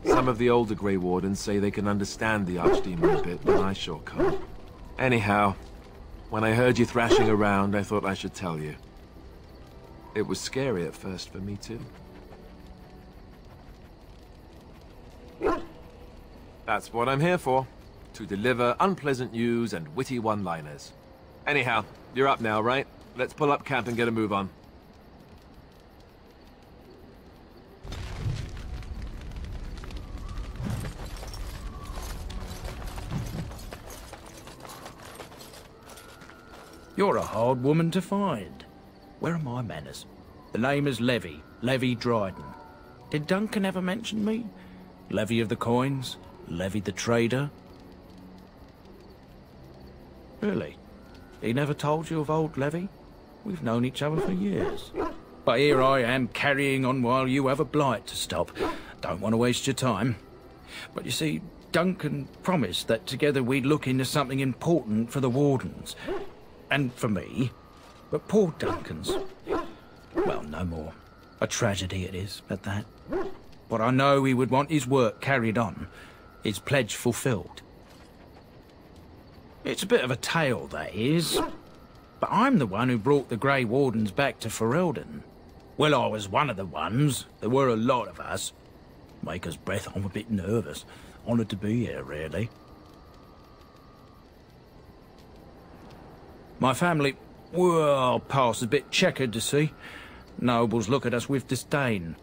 Speaker 4: Some of the older Grey Wardens say they can understand the Archdemon a bit, but I sure can't. Anyhow, when I heard you thrashing around, I thought I should tell you. It was scary at first for me too. That's what I'm here for. To deliver unpleasant news and witty one-liners. Anyhow, you're up now, right? Let's pull up camp and get a move on.
Speaker 6: You're a hard woman to find. Where are my manners? The name is Levy, Levy Dryden. Did Duncan ever mention me? Levy of the coins? Levy the trader? Really? He never told you of old Levy? We've known each other for years. But here I am carrying on while you have a blight to stop. Don't want to waste your time. But you see, Duncan promised that together we'd look into something important for the Wardens. And for me. But poor Duncan's... well, no more. A tragedy it is, at that. But I know he would want his work carried on. His pledge fulfilled. It's a bit of a tale, that is. But I'm the one who brought the Grey Wardens back to Ferelden. Well, I was one of the ones. There were a lot of us. Maker's breath, I'm a bit nervous. Honoured to be here, really. My family, well, past a bit checkered to see. Nobles look at us with disdain.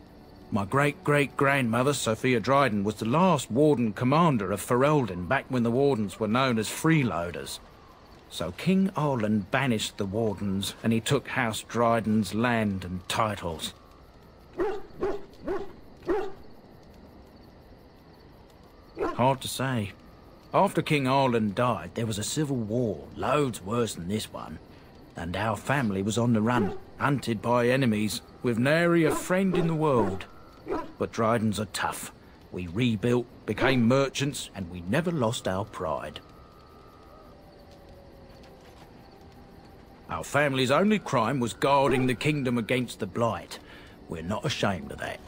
Speaker 6: My great-great-grandmother, Sophia Dryden, was the last Warden Commander of Ferelden back when the Wardens were known as freeloaders. So King Arland banished the Wardens, and he took House Dryden's land and titles. Hard to say. After King Arland died, there was a civil war, loads worse than this one. And our family was on the run, hunted by enemies, with nary a friend in the world. But Drydens are tough. We rebuilt, became merchants, and we never lost our pride. Our family's only crime was guarding the kingdom against the blight. We're not ashamed of that.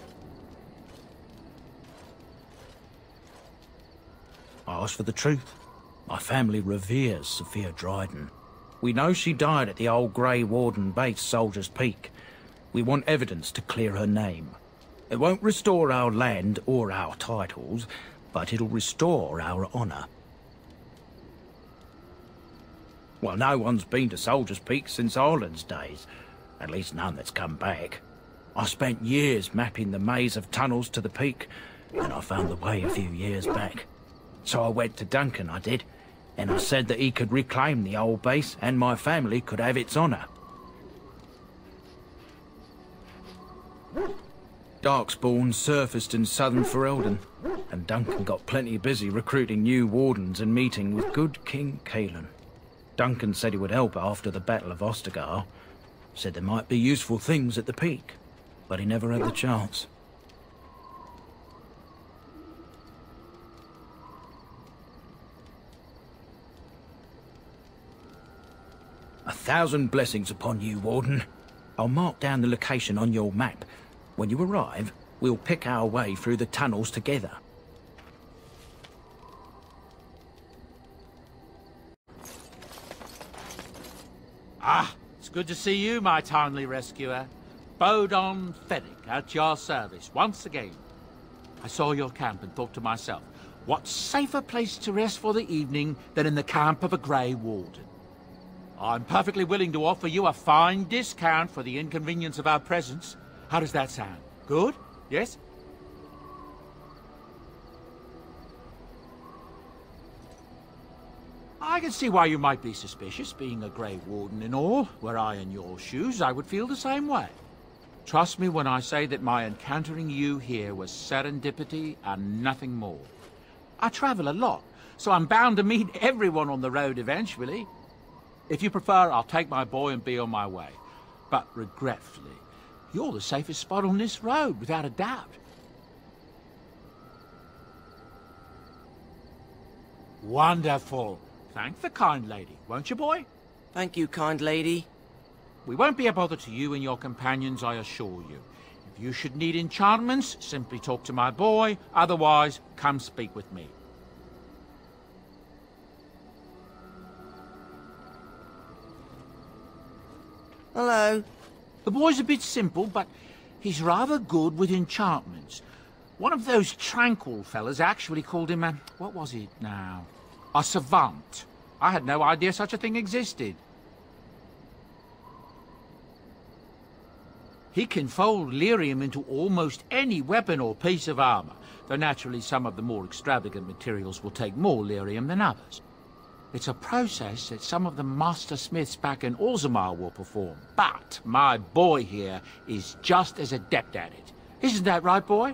Speaker 6: I ask for the truth. My family reveres Sophia Dryden. We know she died at the old Grey Warden base, Soldier's Peak. We want evidence to clear her name. It won't restore our land or our titles, but it'll restore our honour. Well, no one's been to Soldier's Peak since Arland's days. At least none that's come back. I spent years mapping the maze of tunnels to the peak, and I found the way a few years back. So I went to Duncan, I did, and I said that he could reclaim the old base and my family could have its honour. Darkspawn surfaced in southern Ferelden, and Duncan got plenty busy recruiting new wardens and meeting with good King Cailan. Duncan said he would help after the Battle of Ostagar. Said there might be useful things at the peak, but he never had the chance. A thousand blessings upon you, Warden. I'll mark down the location on your map. When you arrive, we'll pick our way through the tunnels together.
Speaker 8: Ah, it's good to see you, my timely rescuer. Bodon Fennick, at your service, once again. I saw your camp and thought to myself, what safer place to rest for the evening than in the camp of a Grey Warden? I'm perfectly willing to offer you a fine discount for the inconvenience of our presence. How does that sound? Good? Yes? I can see why you might be suspicious, being a Grey Warden and all. Were I in your shoes, I would feel the same way. Trust me when I say that my encountering you here was serendipity and nothing more. I travel a lot, so I'm bound to meet everyone on the road eventually. If you prefer, I'll take my boy and be on my way. But regretfully, you're the safest spot on this road, without a doubt. Wonderful. Thank the kind lady, won't you, boy?
Speaker 14: Thank you, kind lady.
Speaker 8: We won't be a bother to you and your companions, I assure you. If you should need enchantments, simply talk to my boy. Otherwise, come speak with me.
Speaker 14: Hello.
Speaker 8: The boy's a bit simple, but he's rather good with enchantments. One of those tranquil fellas actually called him a... what was it now? A savant. I had no idea such a thing existed. He can fold lyrium into almost any weapon or piece of armor, though naturally some of the more extravagant materials will take more lyrium than others. It's a process that some of the master smiths back in Orzammar will perform, but my boy here is just as adept at it. Isn't that right, boy?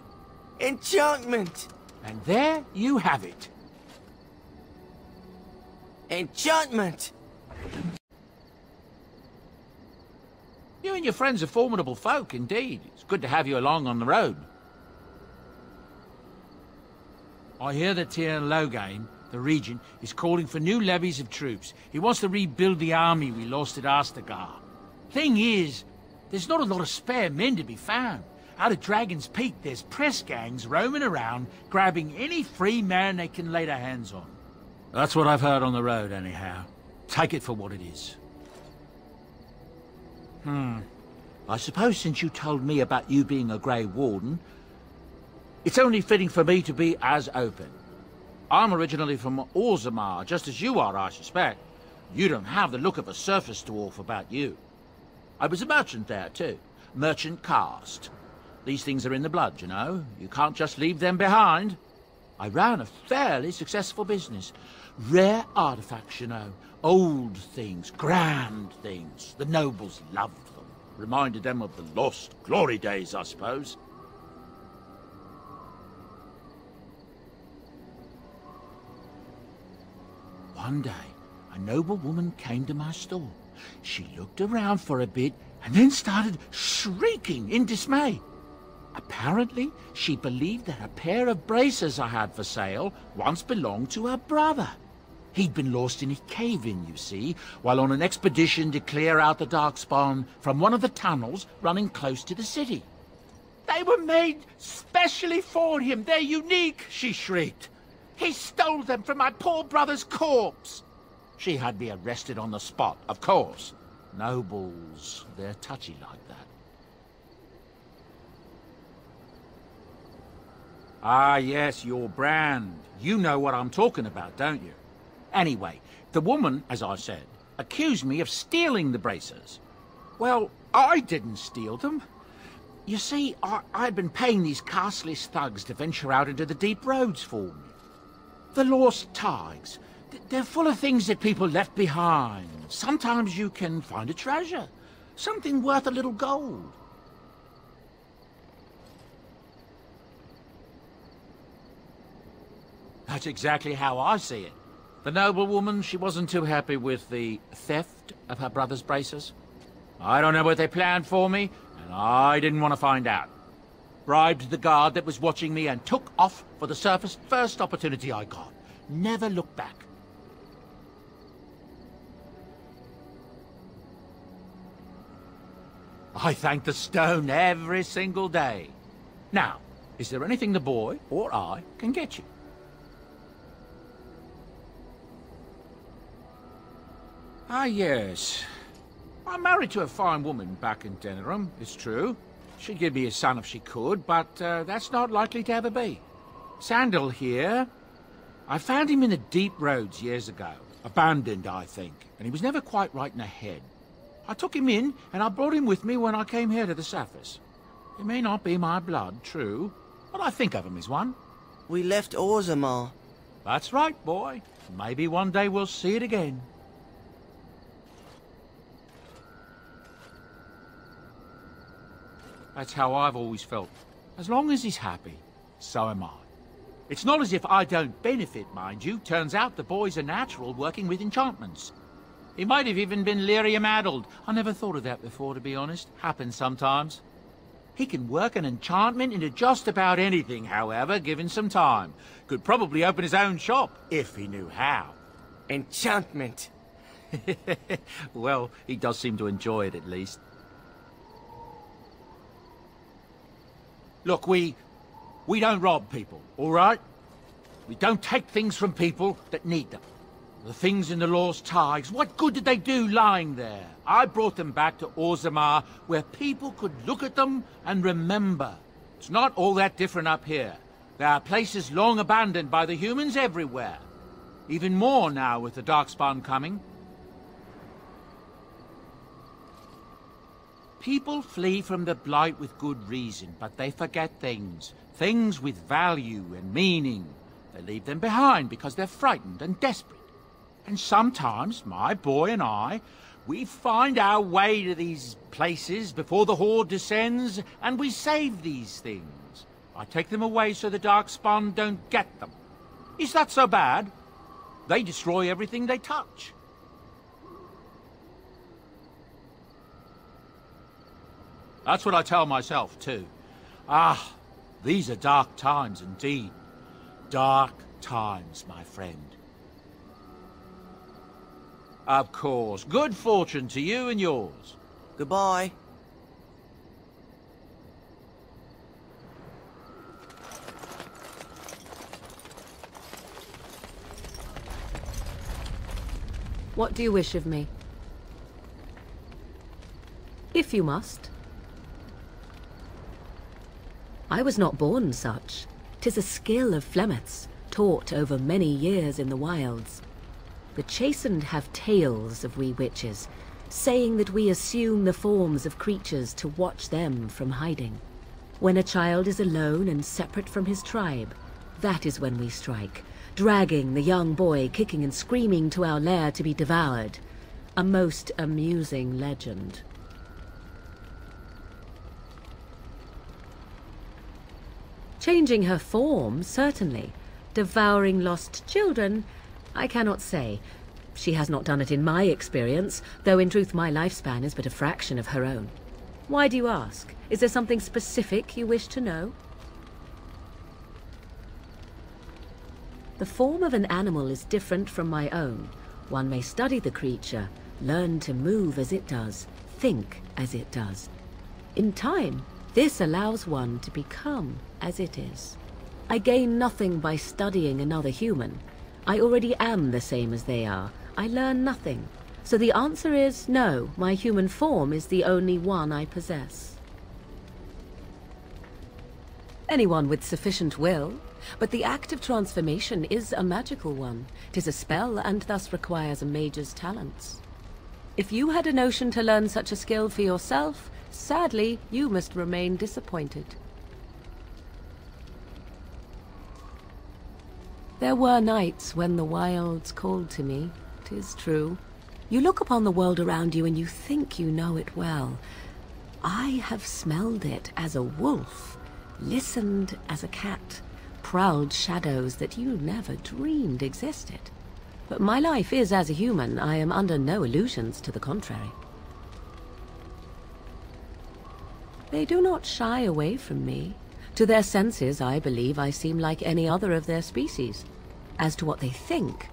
Speaker 14: Enchantment!
Speaker 8: And there you have it.
Speaker 14: Enchantment!
Speaker 8: You and your friends are formidable folk, indeed. It's good to have you along on the road. I hear that Tyr Loghain, the regent, is calling for new levies of troops. He wants to rebuild the army we lost at Ostagar. Thing is, there's not a lot of spare men to be found. Out at Dragon's Peak, there's press gangs roaming around, grabbing any free man they can lay their hands on. That's what I've heard on the road, anyhow. Take it for what it is. I suppose since you told me about you being a Grey Warden, it's only fitting for me to be as open. I'm originally from Orzammar, just as you are, I suspect. You don't have the look of a surface dwarf about you. I was a merchant there, too. Merchant caste. These things are in the blood, you know. You can't just leave them behind. I ran a fairly successful business. Rare artifacts, you know. Old things, grand things. The nobles loved them. Reminded them of the lost glory days, I suppose. One day, a noble woman came to my store. She looked around for a bit and then started shrieking in dismay. Apparently, she believed that a pair of bracers I had for sale once belonged to her brother. He'd been lost in a cave-in, you see, while on an expedition to clear out the Darkspawn from one of the tunnels running close to the city. They were made specially for him. They're unique, she shrieked. He stole them from my poor brother's corpse. She had me arrested on the spot, of course. Nobles, they're touchy like that. Ah, yes, your brand. You know what I'm talking about, don't you? Anyway, the woman, as I said, accused me of stealing the bracers. Well, I didn't steal them. You see, I'd been paying these castless thugs to venture out into the deep roads for me. The lost tigers. They're full of things that people left behind. Sometimes you can find a treasure. Something worth a little gold.
Speaker 6: That's exactly how I see it. The noblewoman, she wasn't too happy with the theft of her brother's braces. I don't know what they planned for me, and I didn't want to find out. Bribed the guard that was watching me and took off for the surface first opportunity I got. Never looked back. I thank the stone every single day. Now, is there anything the boy or I can get you? Ah, yes. I'm married to a fine woman back in Denerim, it's true. She'd give me a son if she could, but that's not likely to ever be. Sandal here, I found him in the deep roads years ago. Abandoned, I think, and he was never quite right in the head. I took him in, and I brought him with me when I came here to the surface. He may not be my blood, true, but I think of him as one.
Speaker 14: We left Orzammar.
Speaker 6: That's right, boy. Maybe one day we'll see it again. That's how I've always felt. As long as he's happy, so am I. It's not as if I don't benefit, mind you. Turns out the boy's a natural working with enchantments. He might have even been lyrium-addled. I never thought of that before, to be honest. Happens sometimes. He can work an enchantment into just about anything, however, given some time. Could probably open his own shop, if he knew how.
Speaker 14: Enchantment.
Speaker 6: Well, he does seem to enjoy it, at least. Look, we don't rob people, all right? We don't take things from people that need them. The things in the Lost Tides, what good did they do lying there? I brought them back to Orzammar, where people could look at them and remember. It's not all that different up here. There are places long abandoned by the humans everywhere. Even more now with the Darkspawn coming. People flee from the Blight with good reason, but they forget things. Things with value and meaning. They leave them behind because they're frightened and desperate. And sometimes, my boy and I, we find our way to these places before the Horde descends, and we save these things. I take them away so the Darkspawn don't get them. Is that so bad? They destroy everything they touch. That's what I tell myself, too. Ah, these are dark times indeed. Dark times, my friend. Of course. Good fortune to you and yours.
Speaker 14: Goodbye.
Speaker 5: What do you wish of me? If you must. I was not born such. 'Tis a skill of Flemeth's, taught over many years in the wilds. The chastened have tales of we witches, saying that we assume the forms of creatures to watch them from hiding. When a child is alone and separate from his tribe, that is when we strike, dragging the young boy kicking and screaming to our lair to be devoured. A most amusing legend. Changing her form, certainly. Devouring lost children, I cannot say. She has not done it in my experience, though in truth my lifespan is but a fraction of her own. Why do you ask? Is there something specific you wish to know? The form of an animal is different from my own. One may study the creature, learn to move as it does, think as it does. In time, this allows one to become as it is. I gain nothing by studying another human. I already am the same as they are. I learn nothing. So the answer is no, my human form is the only one I possess. Anyone with sufficient will, but the act of transformation is a magical one. 'Tis a spell and thus requires a mage's talents. If you had a notion to learn such a skill for yourself, sadly, you must remain disappointed. There were nights when the wilds called to me, 'tis true. You look upon the world around you and you think you know it well. I have smelled it as a wolf, listened as a cat, proud shadows that you never dreamed existed. But my life is as a human. I am under no illusions to the contrary. They do not shy away from me. To their senses, I believe I seem like any other of their species. As to what they think,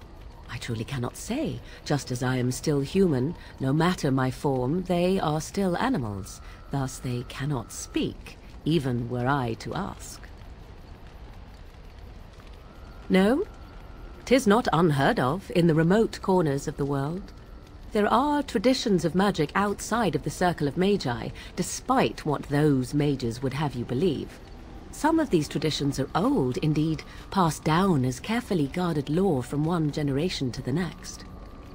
Speaker 5: I truly cannot say. Just as I am still human, no matter my form, they are still animals. Thus they cannot speak, even were I to ask. No, 'tis not unheard of in the remote corners of the world. There are traditions of magic outside of the Circle of Magi, despite what those mages would have you believe. Some of these traditions are old, indeed, passed down as carefully guarded lore from one generation to the next.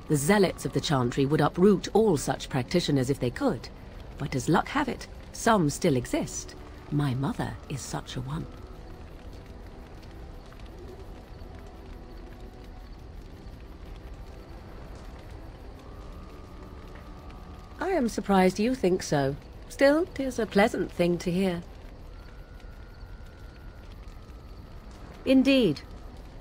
Speaker 5: The zealots of the Chantry would uproot all such practitioners if they could, but as luck have it, some still exist. My mother is such a one. I am surprised you think so. Still, 'tis a pleasant thing to hear. Indeed.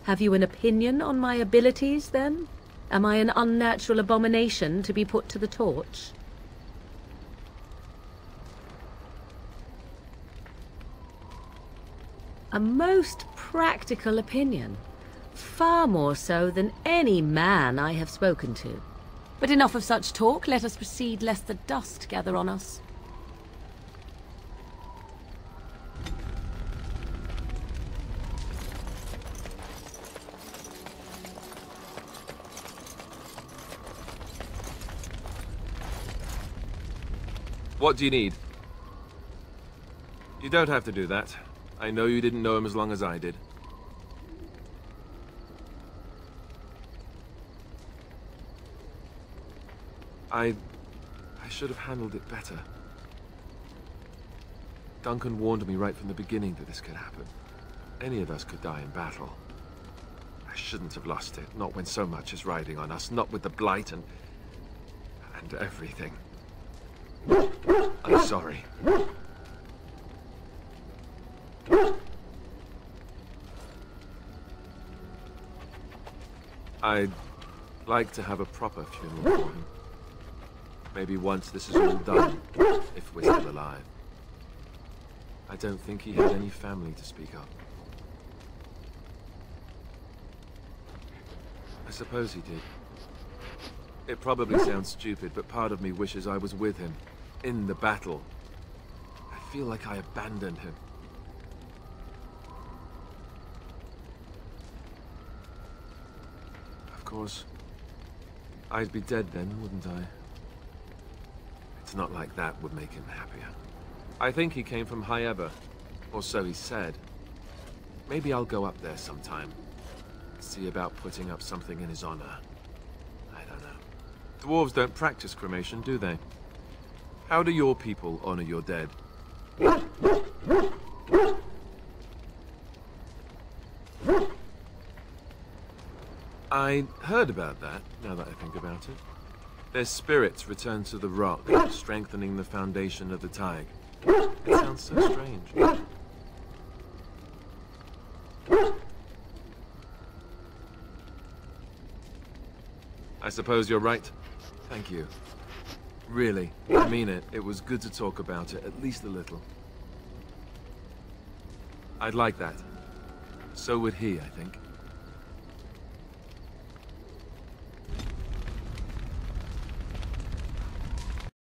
Speaker 5: Have you an opinion on my abilities, then? Am I an unnatural abomination to be put to the torch? A most practical opinion. Far more so than any man I have spoken to. But enough of such talk. Let us proceed, lest the dust gather on us.
Speaker 4: What do you need? You don't have to do that. I know you didn't know him as long as I did. I should have handled it better. Duncan warned me right from the beginning that this could happen. Any of us could die in battle. I shouldn't have lost it, not when so much is riding on us, not with the Blight and everything. I'm sorry. I'd like to have a proper funeral for him. Maybe once this is all done, if we're still alive. I don't think he had any family to speak of. I suppose he did. It probably sounds stupid, but part of me wishes I was with him, in the battle. I feel like I abandoned him. Of course, I'd be dead then, wouldn't I? It's not like that would make him happier. I think he came from High Ever, or so he said. Maybe I'll go up there sometime. See about putting up something in his honor. I don't know. Dwarves don't practice cremation, do they? How do your people honor your dead? I heard about that, now that I think about it. Their spirits return to the rock, strengthening the foundation of the Tig. It sounds so strange. I suppose you're right. Thank you. Really, I mean it. It was good to talk about it, at least a little. I'd like that. So would he, I think.